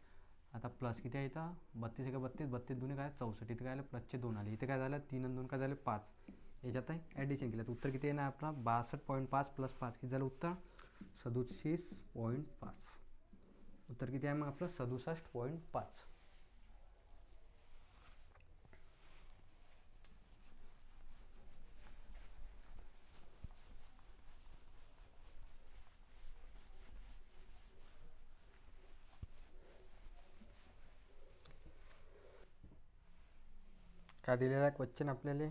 आता प्लस किती आहे इथं 32 1 32 32 2 काय 64. इथे काय आलं +चे 2 आले. इथे काय झालं 3 आणि 2 काय झाले 5. याच्यात ॲडिशन केलं तर उत्तर किती येणार आपला 62.5 + 5 किती झालं उत्तर 67.5. उत्तर किती आहे मग आपलं 67.5. काय दिलेला आहे क्वेश्चन आपल्याला?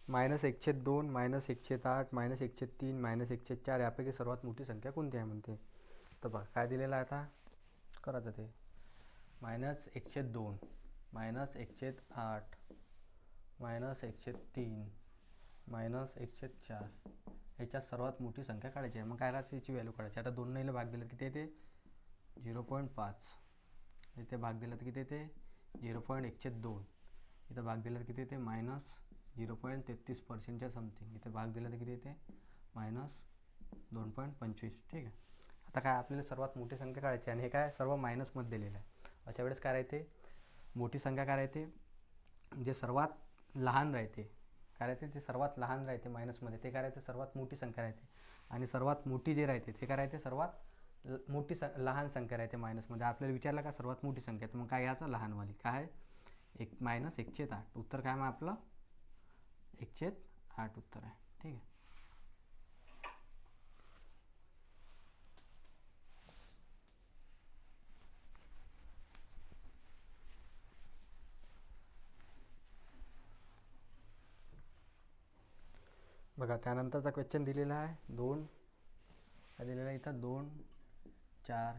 -1/2, -1/8, -1/3, -1/4 यापैकी सर्वात मोठी संख्या कोणती आहे म्हणते. तर बघा काय दिलेलं आहे, आता करायचं ते. -1/2, -1/8, -1/3, -1/4 याच्यात सर्वात मोठी संख्या काढायची आहे. मग काय राहते याची व्हॅल्यू काढायची. आता 2 ने भाग दिला किती येते? 0.5. इथे भाग दिला तर किती येते? 0.1/2. इथं भाग दिला तर किती येते? -0.33%च्या समथिंग. इथे भाग दिला तर किती येते? -2.25. ठीक आहे. आता काय आपल्याला सर्वात मोठी संख्या काढायची आणि हे काय सर्व मायनसमध्ये दिलेलं आहे. अशा वेळेस काय राहते? मोठी संख्या काय राहते? जे सर्वात लहान राहते, काय राहते? ते सर्वात लहान राहते मायनसमध्ये, ते काय राहते? सर्वात मोठी संख्या राहते. आणि सर्वात मोठी जे राहते ते काय राहते? सर्वात मोठी लहान संख्या राहते मायनसमध्ये. आपल्याला विचारलं का सर्वात मोठी संख्या, तर मग काय घ्यायचं? लहानवाली. काय आहे? -1/8. उत्तर काय मग आपलं? 1/8 उत्तर आहे. ठीक आहे. बघा त्यानंतरचा क्वेश्चन दिलेला आहे 2. काय दिलेला आहे इथं? 2, 4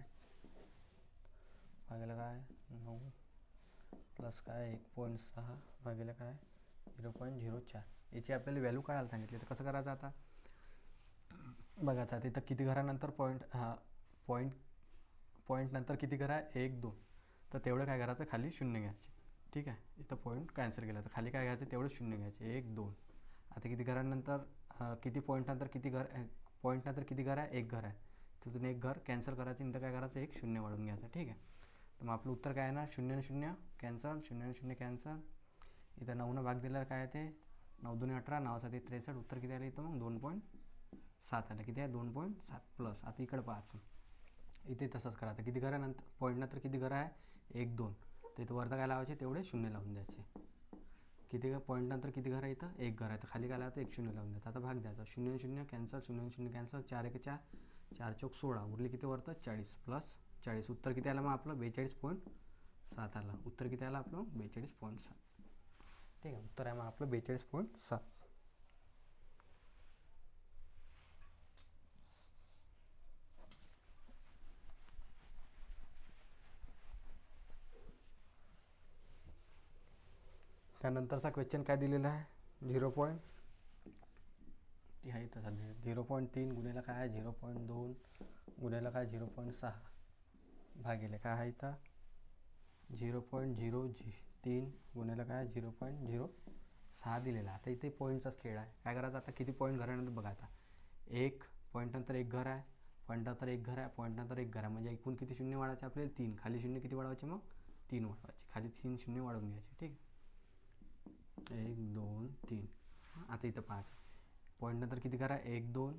भागिले काय 9 प्लस काय 1.6 भागिले काय 0.04. याची आपल्याला व्हॅल्यू काढायला सांगितली. तर कसं करायचं आता? बघा आता तिथं किती घरानंतर पॉईंट नंतर किती घर आहे? 1, 2. तर तेवढं काय करायचं? खाली शून्य घ्यायचे. ठीक आहे. इथं पॉईंट कॅन्सल केला तर खाली काय घ्यायचं? तेवढं शून्य घ्यायचे. 1, 2. आता किती घरानंतर किती पॉईंटनंतर किती घर पॉईंटनंतर किती घर आहे? 1 घर आहे. तिथून 1 घर कॅन्सल करायचं. नंतर काय करायचं? 1 शून्य वाढून घ्यायचं. ठीक आहे. तर मग आपलं उत्तर काय येणार? 0 0 कॅन्सल, 0 0 कॅन्सल. इथं 9 भाग दिला काय आहे ते? 9 2 18, 9 7 63. उत्तर किती आलं इथं? मग 2.7 आलं. किती आहे? 2.7 प्लस. आता इकडं पाहायचं. इथे तसंच करायचं. किती घरानंतर पॉईंटनंतर किती घर आहे? 1 2. तर इथं वरतं काय लावायचे? तेवढे शून्य लावून द्यायचे. किती पॉईंटनंतर किती घर आहे इथं? 1 घर आहे. तर खाली काय लावायचं? 1 शून्य लावून द्यायचं. आता भाग द्यायचा. 0 0 कॅन्सल, 0 0 कॅन्सल. 4 1 4, 4 चौक 16. उरले किती वरतं? 40 प्लस 40. उत्तर किती आलं मग आपलं? 42.7 आलं. उत्तर किती आलं आपलं? 42.7. ठीक आहे. उत्तर आहे मग आपलं 42.7. त्यानंतरचा क्वेश्चन काय दिलेला आहे? 0.3 गुणिले काय आहे? 0.2 गुणिले काय? 0.6 भागिले काय आहे इथं? 0.03 गुणिले काय? 0.06 दिलेला. आता इथे पॉईंटचाच खेळ आहे. काय करायचं आता? किती पॉईंट घरानंतर बघा आता. 1 पॉईंटनंतर 1 घर आहे, पॉईंटनंतर 1 घर आहे, पॉईंटनंतर 1 घर आहे. म्हणजे एकूण किती शून्य वाढायचे आपल्याला? 3. खाली शून्य किती वाढवायचे मग? 3 वाढवायचे. खाली 3 शून्य वाढवून घ्यायचे. ठीक आहे. 1 2 3. आता इथं पाहायचं. पॉईंटनंतर किती घर आहे? 1 2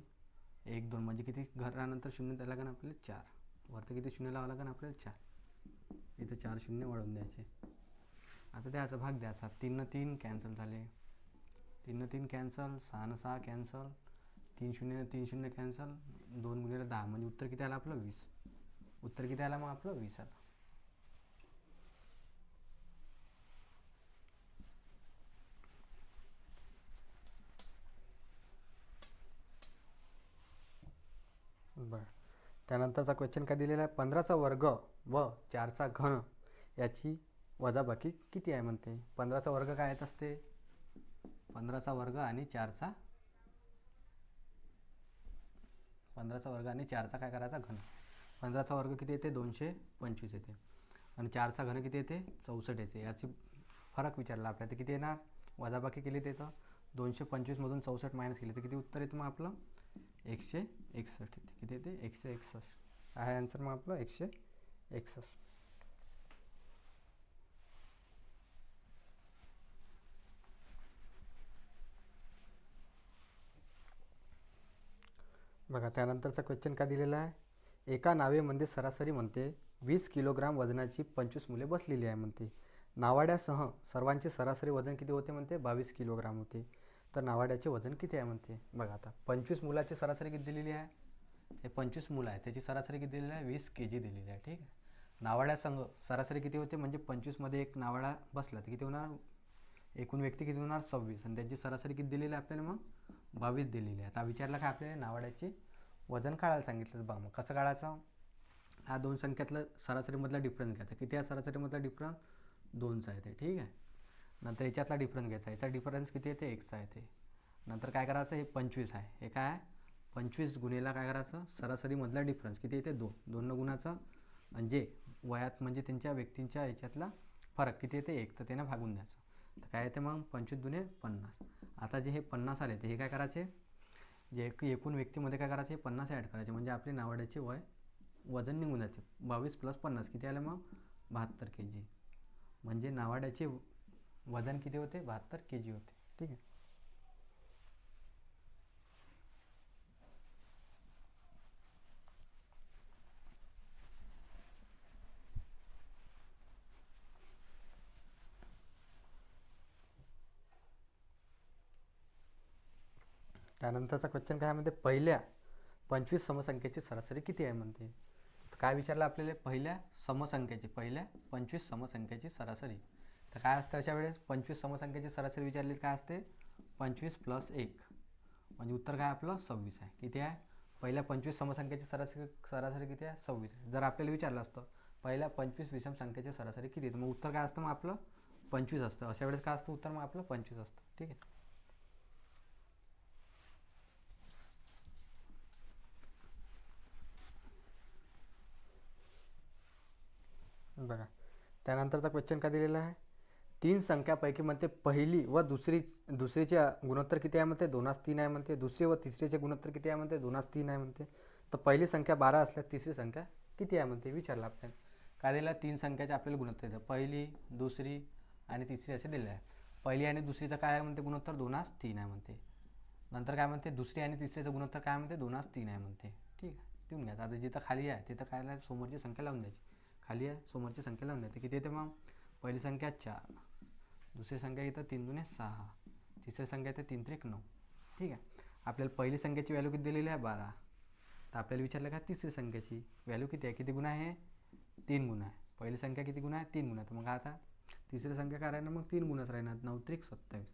1 2. म्हणजे किती घरानंतर शून्य द्यायला लागेल आपल्याला? 4. वरती किती शून्य लावावं लागेल आपल्याला? 4. इथं 4 शून्य वाढवून द्यायचे. आता द्यायचा भाग द्यायचा. 3 3 कॅन्सल झाले. 3 3 कॅन्सल, 6 6 कॅन्सल, 3 0 3 0 कॅन्सल, 2 गुणिले 10. म्हणजे उत्तर किती आलं आपलं? 20. उत्तर किती आलं मग आपलं? 20 आलं. बरं. त्यानंतरचा क्वेश्चन काय दिलेला आहे? 15चा वर्ग व 4चा घन याची वजाबाकी किती आहे म्हणते. 15चा वर्ग काय येत असते? 15चा वर्ग आणि 4चा 15चा वर्ग आणि 4चा काय करायचा? घन. 15चा वर्ग किती येते? 225 येते. आणि 4चा घन किती येते? 64 येते. याची फरक विचारला आपल्याला. तर किती येणार? वजाबाकी केली तर येतं 225मधून 64 मायनस केली तर किती उत्तर येतं मग आपलं? 161 येते. किती येते? 161 आहे आन्सर मग आपलं 161. बघा त्यानंतरचा क्वेश्चन काय दिलेला आहे? एका नावेमध्ये सरासरी म्हणते 20 किलोग्राम वजनाची 25 मुले बसलेली आहे म्हणते. नावाड्यासह सर्वांचे सरासरी वजन किती होते म्हणते? 22 किलोग्राम होते. तर नावाड्याचे वजन किती आहे म्हणते. बघा आता 25 मुलाची सरासरी किती दिलेली आहे? हे 25 मुलं आहे, त्याची सरासरी किती दिलेली आहे? 20 kg दिलेली आहे. ठीक आहे. नावाड्यासंग सरासरी किती होते? म्हणजे 25मध्ये एक नावाडा बसला तर किती होणार? एकूण व्यक्ती किती होणार 26 आणि त्यांची सरासरी किती दिलेली आहे आपल्याला मग 22 दिलेली आहे. आता विचारलं का आपल्याला नावाड्याचे वजन काढायला सांगितलं. बघ मग कसं काढायचं, हा दोन संख्यातलं सरासरीमधला डिफरन्स घ्यायचा. किती आहे सरासरीमधला डिफरन्स 2चा आहे ते, ठीक आहे. नंतर याच्यातला डिफरन्स घ्यायचा, याचा डिफरन्स किती आहे ते 1चा आहे ते. नंतर काय करायचं, हे 25 आहे, हे काय आहे 25 गुणेला काय करायचं सरासरीमधला डिफरन्स किती येते 2, 2 गुणाचं म्हणजे वयात म्हणजे त्यांच्या व्यक्तींच्या याच्यातला फरक किती येते 1, तर त्यानं भागून द्यायचं. तर काय येते मग 25 दुणे 50. आता जे हे 50 आले ते हे काय करायचे, जे एकूण व्यक्तीमध्ये काय करायचे 50 ॲड करायचे म्हणजे आपले नावाड्याचे वजन निघून जाते. 22 + 50 किती आलं मग 72 kg. म्हणजे नावाड्याचे वजन किती होते 72 kg होते, ठीक आहे. त्यानंतरचा क्वेश्चन काय म्हणते, पहिल्या 25 समसंख्येची सरासरी किती आहे म्हणते. काय विचारलं आपल्याला, पहिल्या 25 समसंख्येची सरासरी. तर काय असतं अशा वेळेस 25 समसंख्येची सरासरी विचारली काय असते 25 + 1 म्हणजे उत्तर काय आपलं 26 आहे. किती आहे पहिल्या 25 समसंख्येची सरासरी किती आहे 26 आहे. जर आपल्याला विचारलं असतं पहिल्या 25 विषम संख्येची सरासरी किती, तर मग उत्तर काय असतं मग आपलं 25 असतं. अशा वेळेस काय असतं उत्तर मग आपलं 25 असतं, ठीक आहे. बघा त्यानंतरचा क्वेश्चन काय दिलेला आहे, 3 संख्यापैकी म्हणते पहिली व दुसरीचे गुणोत्तर किती आहे म्हणते 2:3 आहे म्हणते. दुसरी व तिसरीचे गुणोत्तर किती आहे म्हणते 2:3 आहे म्हणते. तर पहिली संख्या 12 असल्यास तिसरी संख्या किती आहे म्हणते विचारलं आपल्याला. काय दिलं 3 संख्याचे आपल्याला गुणोत्तर येतं, पहिली दुसरी आणि तिसरी असे दिले आहे. पहिली आणि दुसरीचं काय आहे म्हणते गुणोत्तर 2:3 आहे म्हणते. नंतर काय म्हणते दुसरी आणि तिसरीचं गुणोत्तर काय म्हणते 2:3 आहे म्हणते, ठीक आहे. देऊन घ्यायचं. आता जिथं खाली आहे तिथं काय समोरची संख्या लावून द्यायची, खाली आहे समोरची संख्या लावून द्यायची. किती येते मग पहिली संख्या 4, दुसरी संख्या इथं 3 दुणे 6, तिसरी संख्या येते 3 त्रिक 9, ठीक आहे. आपल्याला पहिली संख्येची व्हॅल्यू किती दिलेली आहे 12. तर आपल्याला विचारलं का तिसरी संख्येची व्हॅल्यू किती आहे, किती गुण आहे 3 गुण आहे. पहिली संख्या किती गुण आहे 3 गुण आहे. तर मग आता तिसरी संख्या काय राहणार मग 3 गुणच राहणार 9 त्रिक 27.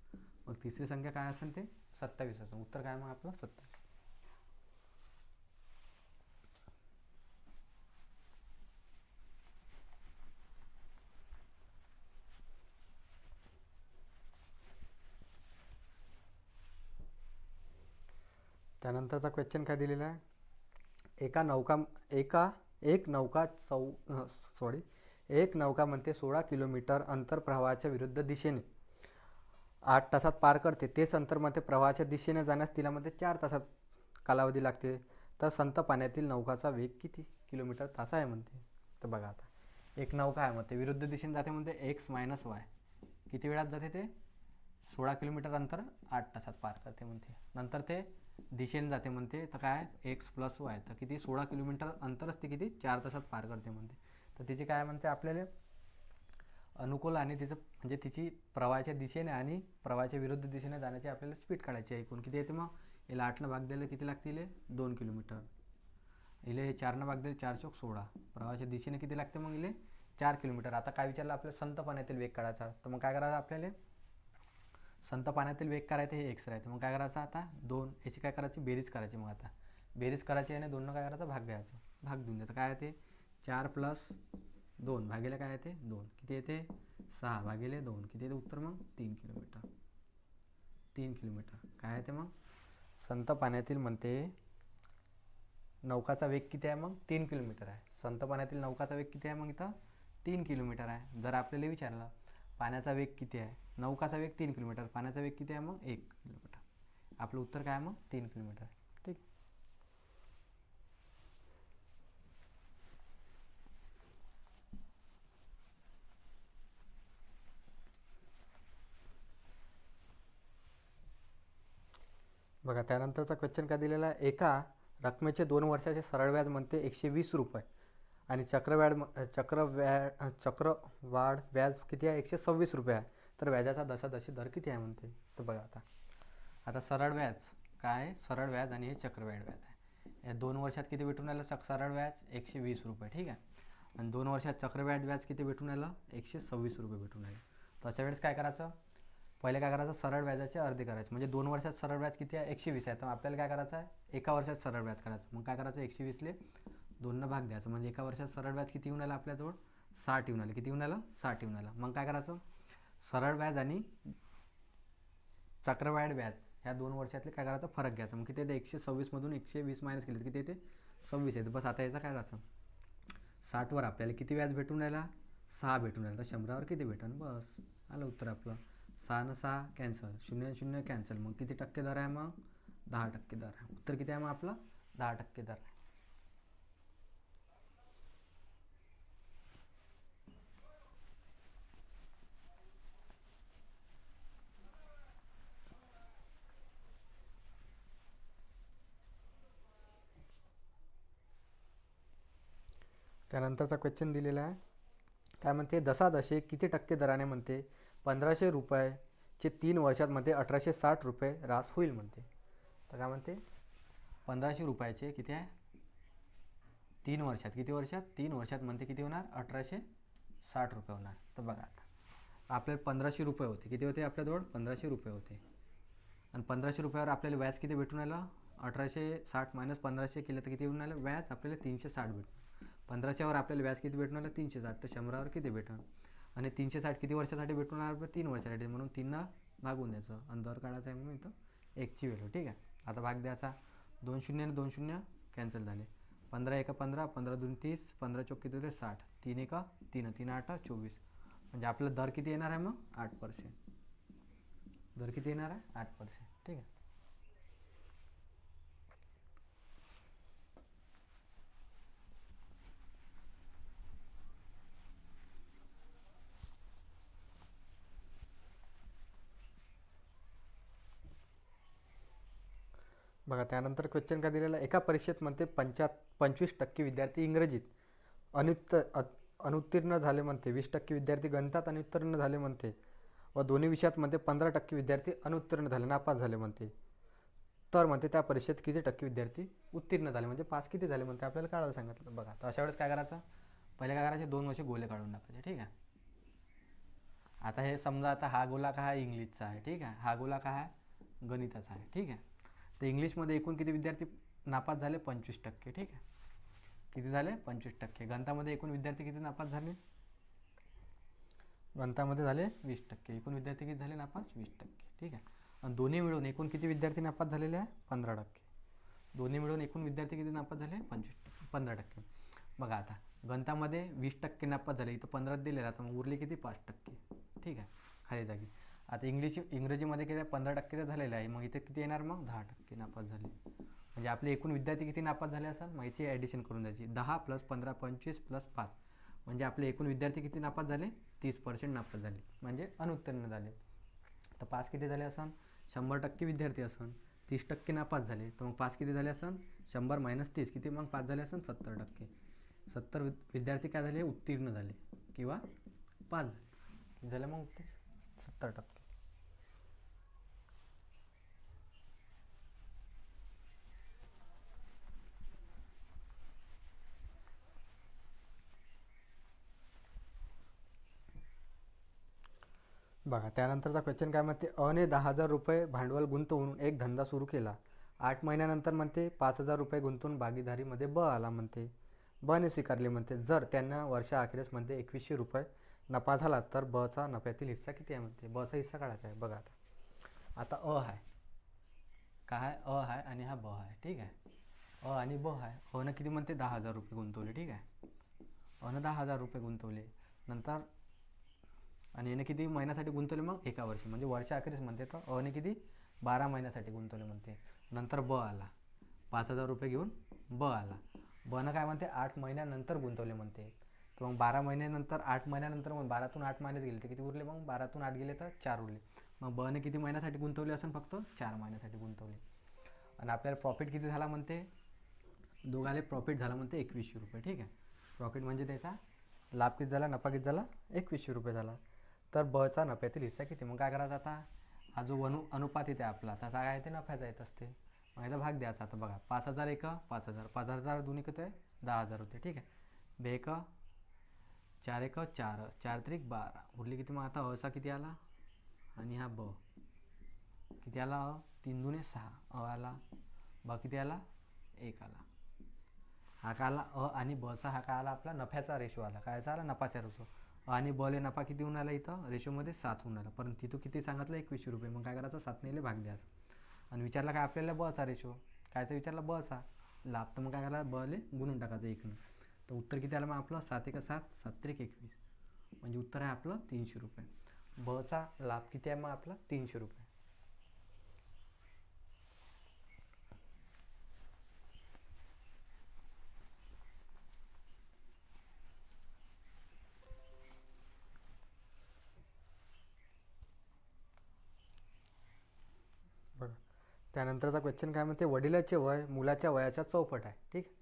मग तिसरी संख्या काय असेल ते 27 असेल. उत्तर काय मग आपलं 27. त्यानंतरचा क्वेश्चन काय दिलेला आहे, एक नौका म्हणते 16 किलोमीटर अंतर प्रवाहाच्या विरुद्ध दिशेने 8 तासात पार करते. तेच अंतर म्हणते प्रवाहाच्या दिशेने जाण्यास तिला म्हणते 4 तासात कालावधी लागते. तर संत पाण्यातील नौकाचा वेग किती किलोमीटर तास आहे म्हणते. तर बघा आता एक नौका आहे म्हणते विरुद्ध दिशेने जाते म्हणते x - y किती वेळात जाते ते 16 किलोमीटर अंतर 8 तासात पार करते म्हणते. नंतर ते दिशेने जाते म्हणते तर काय x + y तर किती 16 किलोमीटर अंतरच ते किती 4 तासात पार करते म्हणते. तर तिची काय म्हणते आपल्याला अनुकूल आणि तिचं म्हणजे तिची प्रवाहाच्या दिशेने आणि प्रवाहाच्या विरुद्ध दिशेने जाण्याची आपल्याला स्पीड काढायची आहे. एकूण किती येते मग याला 8 भाग द्यायला किती लागतील 2 किलोमीटर. इले 4 भाग दिले 4 चौक 16, प्रवाहाच्या दिशेने किती लागते मग इले 4 किलोमीटर. आता काय विचारलं आपल्याला संत पाण्यातील वेग काढायचा. तर मग काय करायचं आपल्याला संत पाण्यातील वेग करायचं हे x राहते. मग काय करायचं आता 2 याची काय करायची बेरीज करायची. मग आता बेरीज करायची आणि 2 काय करायचं भाग घ्यायचं, भाग देऊन द्यायचं. काय येते 4 + 2 भागिले काय येते 2 किती येते 6 भागिले 2 किती येते उत्तर मग 3 किलोमीटर. 3 किलोमीटर काय येते मग संत पाण्यातील म्हणते नौकाचा वेग किती आहे मग 3 किलोमीटर आहे. संत पाण्यातील नौकाचा वेग किती आहे मग इथं 3 किलोमीटर आहे. जर आपल्याला विचारलं पाण्याचा वेग किती आहे, नौकाचा वेग 3 किलोमीटर, पाण्याचा वेग किती आहे मग 1 किलोमीटर. आपलं उत्तर काय आहे मग 3 किलोमीटर, ठीक. बघा त्यानंतरचा क्वेश्चन काय दिलेला आहे, एका रकमेचे 2 वर्षाचे सरळ व्याज म्हणते 120 रुपये आणि चक्रवाढ व्याज किती आहे 126 रुपये आहे. तर व्याजाचा दशादशी दर किती आहे म्हणते. तर बघा आता सरळ व्याज काय आहे, सरळ व्याज आणि हे चक्रवाढ व्याज आहे. या 2 वर्षात किती भेटून राहिलं सरळ व्याज 120 रुपये, ठीक आहे. आणि 2 वर्षात चक्रवाढ व्याज किती भेटून राहिलं 126 रुपये भेटून राहिलं. तर अशा वेळेस काय करायचं पहिले काय करायचं, सरळ व्याजाचे अर्धे करायचे. म्हणजे 2 वर्षात सरळ व्याज किती आहे, 120 आहे. तर आपल्याला काय करायचं आहे, एका वर्षात सरळ व्याज करायचं. मग काय करायचं, 120ले 2 भाग द्यायचं. म्हणजे एका वर्षात सरळ व्याज किती येऊन आलं आपल्याजवळ, 60 येऊन आलं. किती येऊन आलं, 60 येऊन आलं. मग काय करायचं, सरळ व्याज आणि चक्रवाढ व्याज ह्या 2 वर्षातले काय करायचं, फरक घ्यायचा. मग किती येते, 126मधून 120 मायनस केले तर किती येते, 26 येते. बस आता याचा काय करायचं, 60वर आपल्याला किती व्याज भेटून राहिला, 6 भेटून राहिला. तर 100वर किती भेटन, बस आलं उत्तर आपलं. 6 न 6 कॅन्सल, 0 0 कॅन्सल. मग किती टक्के दर आहे, मग 10% दर आहे. उत्तर किती आहे मग आपलं, 10% दर आहे. त्यानंतरचा क्वेश्चन दिलेला आहे, काय म्हणते, दशादशे किती टक्के दराने म्हणते 1500 रुपयाचे 3 वर्षात म्हणते 1860 रुपये ऱ्हास होईल म्हणते. तर काय म्हणते, 1500 रुपयाचे किती आहे, 3 वर्षात, किती वर्षात, 3 वर्षात म्हणते किती होणार, 1860 रुपये होणार. तर बघा आता आपल्याला 1500 रुपये होते, किती होते आपल्याजवळ, 1500 रुपये होते. आणि 1500 रुपयावर आपल्याला व्याज किती भेटून आलं, 1860 मायनस 1500 केलं तर किती भेटून आलं, व्याज आपल्याला 360 भेटून. 1500वर आपल्याला व्याज किती भेटून आलं, 360. तर 100वर किती भेटून, आणि 360 किती वर्षासाठी भेटून आलं, 3 वर्षासाठी. म्हणून 3 भागून द्यायचं आणि दर काढायचा आहे. म्हणून इथं 1ची व्हॅल्यू. ठीक आहे, आता भाग द्यायचा. 2 शून्य आणि 2 शून्य कॅन्सल झाले. 15 1 15, 15 2 30, 15 चौक किती होते, 60. 3 1 3, 3 8 24. म्हणजे आपला दर किती येणार आहे मग, 8%. दर किती येणार आहे, 8%. ठीक आहे. बघा त्यानंतर क्वेश्चन काय दिलेला, एका परीक्षेत म्हणते 25% विद्यार्थी इंग्रजीत अनुत्तीर्ण झाले म्हणते, 20% विद्यार्थी गणितात अनुत्तीर्ण झाले म्हणते, व दोन्ही विषयात म्हणते 15% विद्यार्थी अनुत्तीर्ण झाले, नापास झाले म्हणते. तर म्हणते त्या परीक्षेत किती टक्के विद्यार्थी उत्तीर्ण झाले, म्हणजे पास किती झाले म्हणते आपल्याला काढायला सांगितलं. बघा तर अशा वेळेस काय करायचं, पहिले काय करायचे, 2 असे गोले काढून टाकायचे. ठीक आहे, आता हे समजा, आता हा गोला काय आहे, इंग्लिशचा आहे. ठीक आहे, हा गोला काय आहे, गणिताचा आहे. ठीक आहे, तर इंग्लिशमध्ये एकूण किती विद्यार्थी नापास झाले, 25%. ठीक आहे, किती झाले, 25%. गणितामध्ये एकूण विद्यार्थी किती नापास झाले, गणितामध्ये झाले 20%. एकूण विद्यार्थी किती झाले नापास, 20%. ठीक आहे, आणि दोन्ही मिळून एकूण किती विद्यार्थी नापास झालेले आहे, 15%. दोन्ही मिळून एकूण विद्यार्थी किती नापास झाले, 15%. बघा आता गणितामध्ये 20% नापास झाले, इथं 15 दिलेला, तर मग उरले किती, 5%. ठीक आहे, खाली जागी. आता इंग्रजीमध्ये किती 15% तर झालेलं आहे, मग इथे किती येणार, मग 10% नापास झाले. म्हणजे आपले एकूण विद्यार्थी किती नापास झाले असेल, मग याची ॲडिशन करून द्यायची. 10 + 15 25 + 5, म्हणजे आपले एकूण विद्यार्थी किती नापास झाले, 30% नापास झाले, म्हणजे अनुत्तीर्ण झाले. तर पास किती झाले असन, 100% विद्यार्थी असन, 30% नापास झाले, तर मग पास किती झाले असन, 100 - 30 किती, मग पास झाले असन 70%. 70 विद्यार्थी काय झाले, उत्तीर्ण झाले किंवा पास झाले. झालं मग उत्तर 70%. बघा त्यानंतरचा क्वेश्चन काय म्हणते, अने 10,000 रुपये भांडवल गुंतवून एक धंदा सुरू केला. 8 महिन्यानंतर म्हणते 5,000 रुपये गुंतवून भागीदारीमध्ये ब आला म्हणते. बने स्वीकारले म्हणते. जर त्यांना वर्षाअखेरीस म्हणते 2100 रुपये नफा झाला तर बचा नफ्यातील हिस्सा किती आहे म्हणते. बचा हिस्सा काढायचा आहे. बघा आता अ आहे, काय अ आहे आणि हा ब आहे. ठीक आहे, अ आणि ब आहे. अनं किती म्हणते 10,000 रुपये गुंतवले. ठीक आहे, अनं 10,000 रुपये गुंतवले. नंतर आणि याने किती महिन्यासाठी गुंतवले, मग एका वर्षी, म्हणजे वर्षाअखेरीस म्हणते. तर अने किती 12 महिन्यासाठी गुंतवले म्हणते. नंतर ब आला, 5,000 रुपये घेऊन ब आला. बनं काय म्हणते 8 महिन्यानंतर गुंतवले म्हणते. तर मग 12 महिन्यानंतर 8 महिन्यानंतर मग 12तून 8 महिन्यात गेले तर किती उरले, मग 12तून 8 गेले तर 4 उरले. मग बने किती महिन्यासाठी गुंतवले असेल, फक्त 4 महिन्यासाठी गुंतवले. आणि आपल्याला प्रॉफिट किती झाला म्हणते, दोघाले प्रॉफिट झाला म्हणते 2100 रुपये. ठीक आहे, प्रॉफिट म्हणजे त्याचा लाभ किती झाला, नफा किती झाला, 2100 रुपये झाला. तर बचा नफ्यातील हिस्सा किती, मग काय करायचं आता, हा जो अनुपात येते आपला त्याचा काय येते, नफ्याचा येत असते. मग याचा भाग द्यायचा. आता बघा 5,000 एक 5,000, 5,000 दोन्ही किती आहे 10,000 होते. ठीक आहे, बे एक 4 एक 4, 4 त्रिक 12 उरली किती, मग आता असा किती आला आणि हा ब किती आला, 3 दुने 6, अ आला, ब किती आला, 1 आला. हा काय आला, अ आणि बचा हा काय आला आपला नफ्याचा रेशो आला. कायचा आला, नफाचा रेशो. आणि बले नफा किती होऊन आला इथं रेशोमध्ये 7 होऊन आला. परंतु तिथं किती सांगितलं, 21 रुपये. मग काय करायचं, 7 ने भाग द्यायचा. आणि विचारला काय आपल्याला बचा रेशो, कायचा विचारला, बचा लाभ. तर मग काय करायला, बले गुणून टाकायचं 1ने. तर उत्तर किती आलं मग आपलं, 7 1 7, 7 3 21. म्हणजे उत्तर आहे आपलं 300 रुपये. बचा लाभ किती आहे मग आपला, 300 रुपये. बघा त्यानंतरचा क्वेश्चन काय म्हणते, वडिलाचे वय मुलाच्या वयाच्या चौपट आहे. ठीक,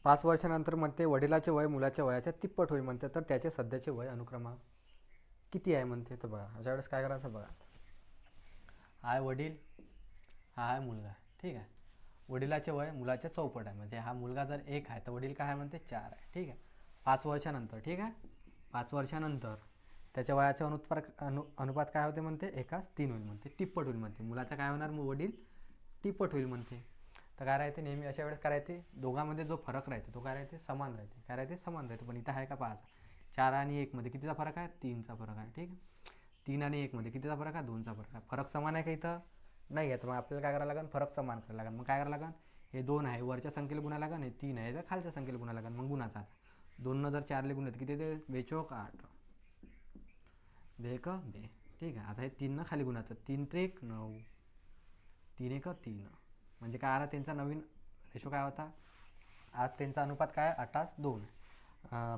5 वर्षानंतर म्हणते वडिलाचे वय मुलाच्या वयाच्या तिप्पट होईल म्हणते. तर त्याचे सध्याचे वय अनुक्रमांक किती आहे म्हणते. तर बघा अशा वेळेस काय करायचं, बघा हा आहे वडील, हा आहे मुलगा. ठीक आहे, वडिलाचे वय मुलाच्या चौपट आहे. म्हणजे हा मुलगा जर 1 आहे तर वडील काय आहे म्हणते 4 आहे. ठीक आहे, 5 वर्षानंतर. ठीक आहे, 5 वर्षानंतर त्याच्या वयाचे अनुपात काय होते म्हणते, 1:3 होईल म्हणते, तिप्पट होईल म्हणते. मुलाचं काय होणार मग, वडील तिप्पट होईल म्हणते. तर काय राहते नेहमी अशा वेळेस, काय राहते दोघांमध्ये जो फरक राहते तो काय राहते, समान राहते. काय राहते, समान राहते. पण इथं आहे का, 5 4 आणि 1 मध्ये कितीचा फरक आहे, 3चा फरक आहे. ठीक आहे, 3 आणि 1 मध्ये कितीचा फरक आहे, 2चा फरक आहे. फरक समान आहे का इथं, नाही आहे. तर मग आपल्याला काय करायला लागेल, फरक समान करायला लागेल. मग काय करायला लागेल, हे 2 आहे वरच्या संख्येला गुणा लागेल, हे 3 आहे तर खालच्या संख्येला गुणा लागेल. मग गुणाचा आता 2 जर 4 गुणले तर किती येते, 2 चौक 8, 2 1 2. ठीक आहे, आता हे 3 खाली गुणाचं, 3 3 9, 3 1 3. म्हणजे काय आला त्यांचा नवीन रेशो काय होता, आज त्यांचा अनुपात काय, 8:2.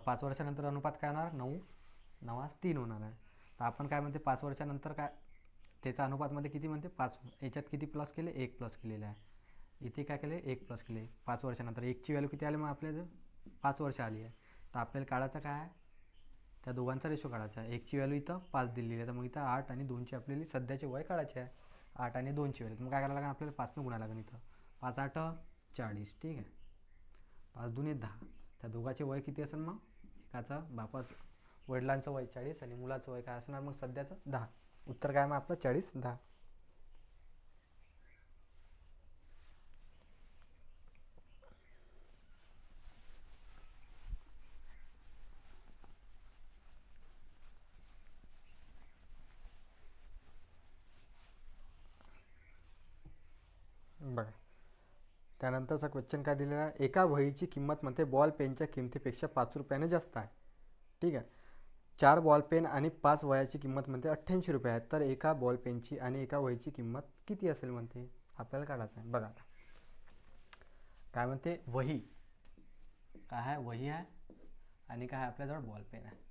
5 वर्षानंतर अनुपात काय होणार, 9 9:3 होणार आहे. तर आपण काय म्हणते, 5 वर्षानंतर काय त्याचा अनुपातमध्ये किती म्हणते, 5. याच्यात किती प्लस केले, 1 प्लस केलेलं आहे. इथे काय केले, 1 प्लस केले. 5 वर्षानंतर 1ची व्हॅल्यू किती आली मग आपल्याला, 5 वर्ष आली आहे. तर आपल्याला काढायचं काय आहे, त्या दोघांचा रेशो काढायचा आहे. 1ची व्हॅल्यू इथं 5 दिलेली आहे, तर मग इथं 8 आणि 2ची आपल्याला सध्याचे वय काढायचे आहे. 8 आणि 2ची व्हॅल्यू, मग काय करायला लागेल आपल्याला, 5 गुणा लागेल इथं. 5 8 40. ठीक आहे, 5 2 10. त्या दोघांचे वय किती असेल मग, एकाचं वडिलांचं वय 40 आणि मुलाचं वय काय असणार मग सध्याचं 10. उत्तर काय मग आपलं 40 10. बघा त्यानंतरचा क्वेश्चन काय दिलेला आहे, एका वहीची किंमत म्हणते बॉल पेनच्या किमतीपेक्षा 5 रुपयाने जास्त आहे. ठीक आहे, 4 बॉल पेन आणि 5 वह्याची किंमत म्हणते 88 रुपये आहे. तर एका बॉल पेनची आणि एका वहीची किंमत किती असेल म्हणते, आपल्याला काढायचं आहे. बघा आता काय म्हणते, वही काय आहे, वही आहे आणि काय आहे आपल्याजवळ बॉल पेन आहे.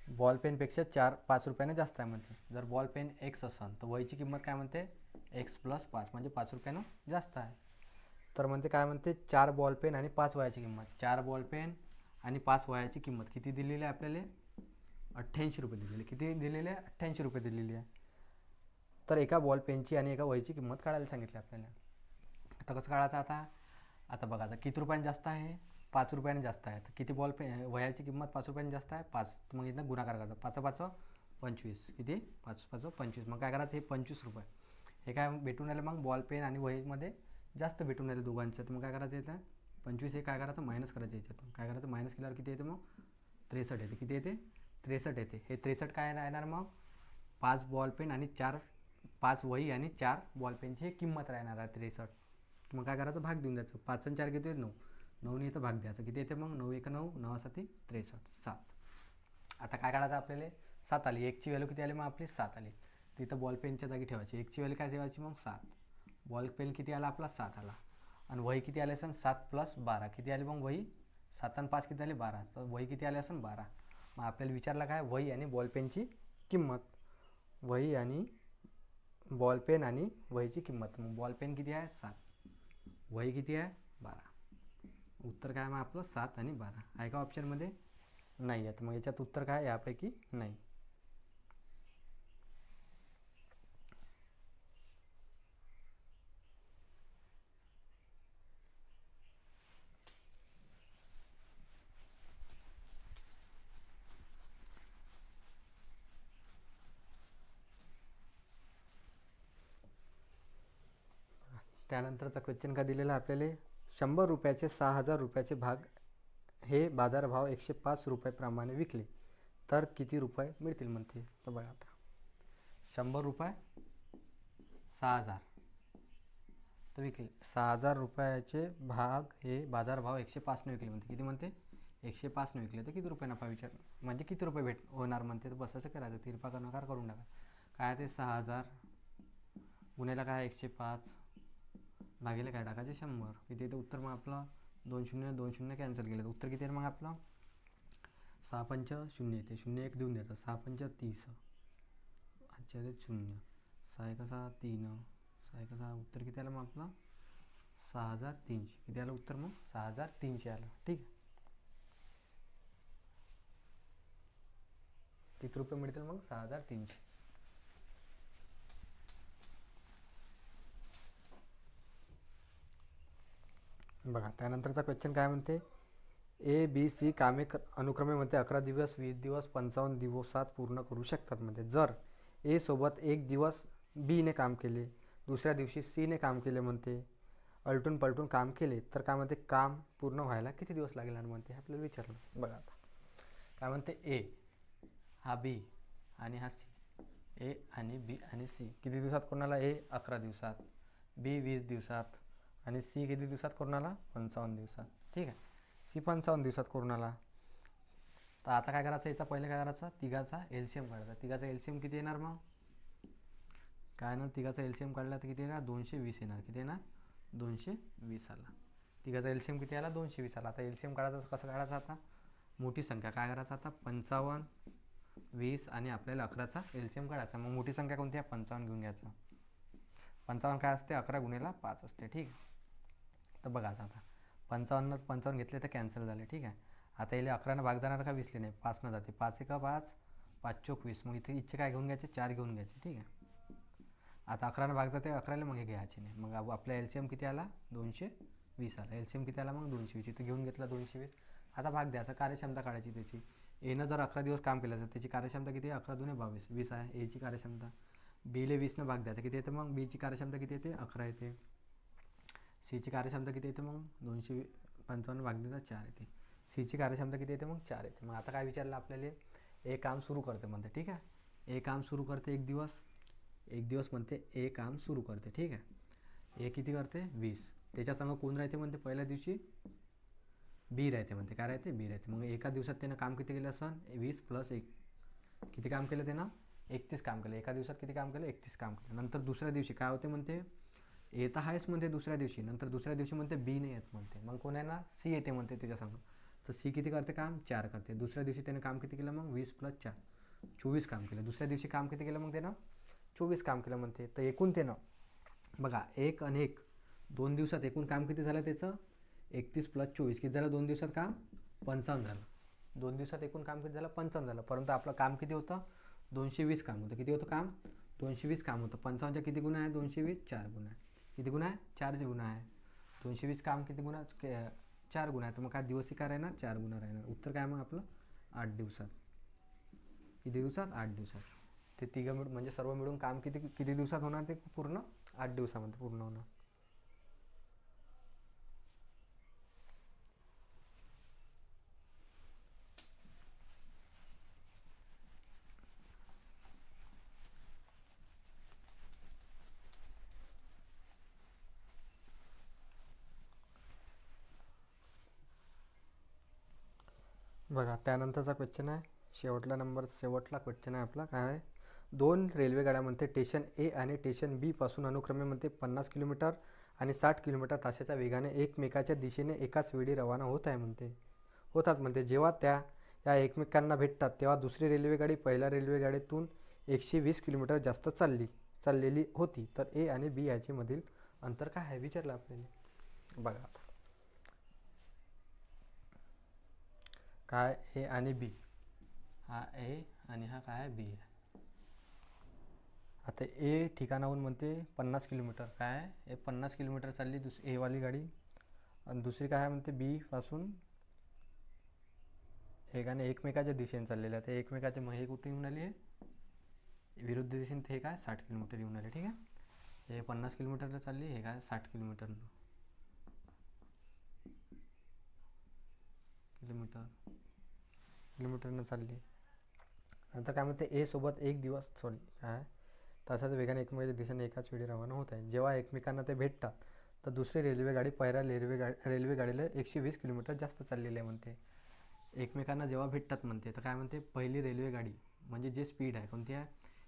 बॉल पेनपेक्षा 5 रुपयाने जास्त आहे म्हणते. जर बॉल पेन एक्स असेल तर वहीची किंमत काय म्हणते, एक्स प्लस 5 म्हणजे 5 रुपयानं जास्त आहे. तर म्हणते काय म्हणते, 4 बॉल पेन आणि 5 वह्याची किंमत, 4 बॉल पेन आणि 5 वह्याची किंमत किती दिलेली आहे आपल्याला, 88 रुपये दिलेली. किती दिलेली आहे, 88 रुपये दिलेली आहे. तर एका बॉल पेनची आणि एका वहीची किंमत काढायला सांगितली आपल्याला. आता कसं काढायचं, आता बघा आता किती रुपयाने जास्त आहे, 5 रुपयाने जास्त आहे. तर किती बॉल पेन वह्याची किंमत 5 रुपयाने जास्त आहे, 5. मग इथं गुणाकार करायचा, 5 5 25. किती, 5 5 25. मग काय करायचं, हे 25 रुपये हे काय भेटून राहिलं मग बॉल पेन आणि वहीमध्ये जास्त भेटून राहिलं दोघांचं. तर मग काय करायचं, याचं 25 हे काय करायचं, मायनस करायचं याच्यातून. काय करायचं, मायनस केल्यावर किती येते मग, 63 येते. किती येते, 63 येते. हे 63 काय राहणार मग, 5 बॉल पेन आणि 5 वही आणि 4 बॉल पेनची किंमत राहणार आहे 63. मग काय करायचं, भाग देऊन द्यायचं. 5 आणि 4 किती येते, 9. 9ने इथं भाग द्यायचं. किती येते मग, 9 1 9 9 7 63 7. आता काय काढायचं आपल्याला, 7 आली. 1ची व्हॅल्यू किती आली मग आपली, 7 आली. तिथं बॉल पेनच्या जागी ठेवायची. 1ची व्हॅल्यू काय ठेवायची मग, 7. बॉल पेन किती आला आपला, 7 आला. आणि वही किती आली असेल, 7 + 12. किती आली मग वही, 7 आणि 5 किती आली, 12. तर वही किती आली असेल, 12. मग आपल्याला विचारलं काय, वही आणि बॉल पेनची किंमत. वही आणि बॉल पेन आणि वहीची किंमत. मग बॉल पेन किती आहे, 7. वही किती आहे, 12. उत्तर काय मग आपलं 7 आणि 12 आहे का ऑप्शनमध्ये, नाही आहे. तर मग याच्यात उत्तर काय, यापैकी नाही. त्यानंतरचा क्वेश्चन का दिलेला आपल्याला, 100 रुपयाचे 6,000 रुपयाचे भाग हे बाजारभाव 105 रुपयाप्रमाणे विकले तर किती रुपये मिळतील म्हणते. तर बघा आता 100 रुपये 6,000 तर विकले, 6,000 रुपयाचे भाग हे बाजारभाव 105 विकले म्हणते. किती म्हणते, 105 विकले तर किती रुपये नफा विचार, म्हणजे किती रुपये होणार म्हणते. तर बसायचं करायचं, तिरपा गुणाकार करून टाका. काय ते 6,000 गुन्ह्याला काय 105 भागिले काय टाकायचे 100. किती येते उत्तर, मग आपलं 2 कॅन्सल केलं तर उत्तर किती आहे मग आपलं 6 पंच 0 येते, 0 1 देऊन द्यायचं, 6 पंच 30, आजच्या 0, 6 1 6 3, 6 1 6, उत्तर किती आलं मग आपलं 6,300. किती आलं उत्तर मग 6,300 आलं. ठीक आहे, किती रुपये मिळतील मग 6,300. बघा त्यानंतरचा क्वेश्चन काय म्हणते, ए बी सी कामे अनुक्रमे म्हणते 11 दिवस 20 दिवस 55 दिवसात पूर्ण करू शकतात. म्हणजे जर ए सोबत एक दिवस बीने काम केले, दुसऱ्या दिवशी सीने काम केले म्हणते, अलटून पलटून काम केले तर काय म्हणते काम पूर्ण व्हायला किती दिवस लागेल म्हणते, आपल्याला विचारलं. बघा आता काय म्हणते, ए हा बी आणि हा सी, ए आणि बी आणि सी किती दिवसात कोणाला, ए 11 दिवसात, बी 20 दिवसात आणि सी किती दिवसात कोणाला 55 दिवसात. ठीक आहे, सी 55 दिवसात कोणाला. तर आता काय करायचं, याचा पहिले काय करायचं, तिघाचा एलसीएम काढायचा. तिघाचा एलसीएम किती येणार मग काय ना, तिघाचा एलसीएम काढला तर किती येणार 220 येणार. किती येणार 220 आला. तिघाचा एलसीएम किती आला 220 आला. आता एलसीएम काढायचं कसं काढायचं, आता मोठी संख्या काय करायचं, आता 55 20 आणि आपल्याला 11चा एलसीएम काढायचा. मग मोठी संख्या कोणती आहे 55 घेऊन घ्यायचं. 55 काय असते 11 गुणिले 5 असते. ठीक आहे, तर बघायचं आता 55 घेतले तर कॅन्सल झाले. ठीक आहे, आता याला 11 भाग जाणार का 20 नाही, 5 जाते, 5 1 5 5 चौक 20, मग इथे इच्छे काय घेऊन घ्यायचे 4 घेऊन घ्यायचे. ठीक आहे, आता 11 भाग जाते 11ला, मग हे घ्यायचे नाही. मग आपला एलसीएम किती आला 220 आला. एलसीएम किती आला मग 220, इथे घेऊन घेतला 220. आता भाग द्यायचा, कार्यक्षमता काढायची त्याची. एनं जर 11 दिवस काम केलं तर त्याची कार्यक्षमता किती आहे 11 दूने 22 20 आहे एची कार्यक्षमता. बीले 20 भाग द्यायचा, किती येते मग बीची कार्यक्षमता किती येते 11 येते. सीची कार्यक्षमता किती येते मग 255 भाग देता 4 येते. सीची कार्यक्षमता किती येते मग 4 येते. मग आता काय विचारलं आपल्याला, ए काम सुरू करते म्हणते. ठीक आहे, ए काम सुरू करते एक दिवस म्हणते ए काम सुरू करते. ठीक आहे, ए किती करते 20, त्याच्या संग कोण राहते म्हणते पहिल्या दिवशी बी राहते म्हणते. काय राहते बी राहते. मग एका दिवसात त्यानं काम किती केलं असं 20 + 1 किती काम केलं त्यानं 31 काम केलं. एका दिवसात किती काम केलं 31 काम केलं. नंतर दुसऱ्या दिवशी काय होते म्हणते, ए तर आहेच म्हणते दुसऱ्या दिवशी, नंतर दुसऱ्या दिवशी म्हणते बी नाही येत म्हणते. मग कोण आहे ना सी येते म्हणते त्याच्या संग. तर सी किती करते काम 4 करते. दुसऱ्या दिवशी त्यानं काम किती केलं मग 20 + 4 24 काम केलं. दुसऱ्या दिवशी काम किती केलं मग त्यानं 24 काम केलं म्हणते. तर एकूण त्यानं बघा 1 आणि 1 2 दिवसात एकूण काम किती झालं त्याचं 31 + 24 किती झालं 2 दिवसात काम 55 झालं. 2 दिवसात एकूण काम किती झालं 55 झालं. परंतु आपलं काम किती होतं 220 काम होतं. किती होतं काम 220 काम होतं. 55च्या किती गुण आहे 220 4 गुण आहे. किती गुण आहे 4 गुण आहे. 220 काम किती गुण 4 गुण आहे. तर मग काय दिवसी काय राहणार 4 गुण राहणार. उत्तर काय मग आपलं 8 दिवसात. किती दिवसात 8 दिवसात. ते तिघं मिळून म्हणजे सर्व मिळून काम किती दिवसात होणार ते पूर्ण 8 दिवसामध्ये पूर्ण होणार. बघा त्यानंतरचा क्वेश्चन आहे शेवटला क्वेश्चन आहे आपला. काय आहे 2 रेल्वे गाड्या म्हणते स्टेशन ए आणि स्टेशन बी पासून अनुक्रमे म्हणते 50 किलोमीटर आणि 60 किलोमीटर तासाच्या वेगाने एकमेकाच्या दिशेने एकाच वेळी रवाना होतात म्हणते. जेव्हा या एकमेकांना भेटतात तेव्हा दुसरी रेल्वेगाडी पहिल्या रेल्वेगाडीतून 120 किलोमीटर जास्त चाललेली होती. तर ए आणि बी याचे मधील अंतर काय आहे विचारलं आपल्याला. बघा आता काय ए आणि बी, हा ए आणि हा काय बी आहे. आता ए ठिकाणाहून म्हणते 50 किलोमीटर काय आहे 50 किलोमीटर चालली ए वाली गाडी आणि दुसरी काय आहे म्हणते बी पासून आणि एकमेकाच्या दिशेने चाललेलं आहे. ते एकमेकाच्या मग हे कुठे येऊन आली आहे विरुद्ध दिशेने ते काय 60 किलोमीटर येऊन आले. ठीक आहे, हे 50 किलोमीटरला चालली, हे काय 60 किलोमीटरनं किलोमीटरनं चालली. नंतर काय म्हणते, ए सोबत एक दिवस काय तासाच्या वेगाने एकमेकांच्या दिशेने एकाच वेळी रवाना होत आहे. जेव्हा एकमेकांना ते भेटतात तर दुसरी रेल्वे गाडी पहिल्या रेल्वे गाडीला 120 किलोमीटर जास्त चाललेली आहे म्हणते. एकमेकांना जेव्हा भेटतात म्हणते तर काय म्हणते, पहिली रेल्वे गाडी म्हणजे जे स्पीड आहे कोणती आहे,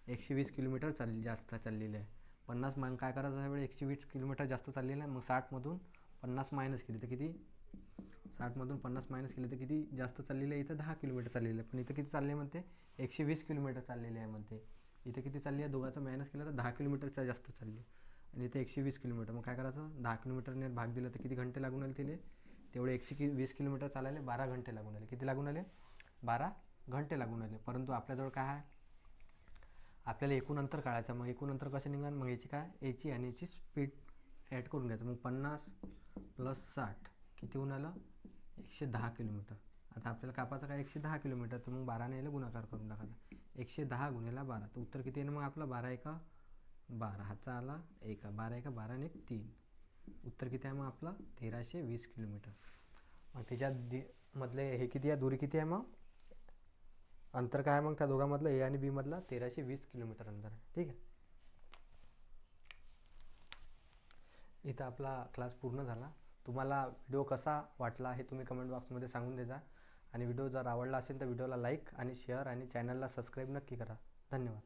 120 किलोमीटर जास्त चाललेली आहे. 50 मग काय करायचं ह्यावेळी, 120 किलोमीटर जास्त चाललेलं आहे. मग 60मधून 50 मायनस केली तर किती, 60मधून 50 मायनस केली तर किती जास्त चाललेलं आहे, इथं 10 किलोमीटर चाललेलं आहे. पण इथं किती चालले म्हणते, 120 किलोमीटर चाललेले आहे म्हणते. इथं किती चालली आहे, दोघांचं मायनस केलं तर 10 किलोमीटरचा जास्त चालली आणि इथे 120 किलोमीटर. मग काय करायचं, 10 किलोमीटरने भाग दिला तर किती घंटे लागून आले तिले, तेवढे 120 किलोमीटर चालायला 12 घंटे लागून आले. किती लागून आले, 12 घंटे लागून आले. परंतु आपल्याजवळ काय आहे, आपल्याला एकूण अंतर काढायचं. मग एकूण अंतर कसं निघाल, मग याची काय, याची आणि याची स्पीड ॲड करून घ्यायचं. मग 50 + 60 किती होऊन आलं, 110 किलोमीटर. आता आपल्याला कापायचं काय, 110 किलोमीटर. तर मग 12ने याला गुणाकार करून टाकायचा, 110 गुणिले 12. तर उत्तर किती येणं मग आपलं, 12 एका 12, हाचा आला एका, 12 एका 12 आणि 3. उत्तर किती आहे मग आपलं, 1320 किलोमीटर. मग त्याच्यात मधले हे किती आहे, दूरी किती आहे, मग अंतर काय आहे मग त्या दोघांमधलं, ए आणि बी मधला 1320 किलोमीटर अंतर आहे. ठीक आहे. इथं आपला क्लास पूर्ण झाला. तुम्हाला व्हिडिओ कसा वाटला हे तुम्ही कमेंट बॉक्समध्ये सांगून देजा. आणि व्हिडिओ जर आवडला असेल तर व्हिडिओला लाईक आणि शेअर आणि चॅनलला सबस्क्राईब नक्की करा. धन्यवाद.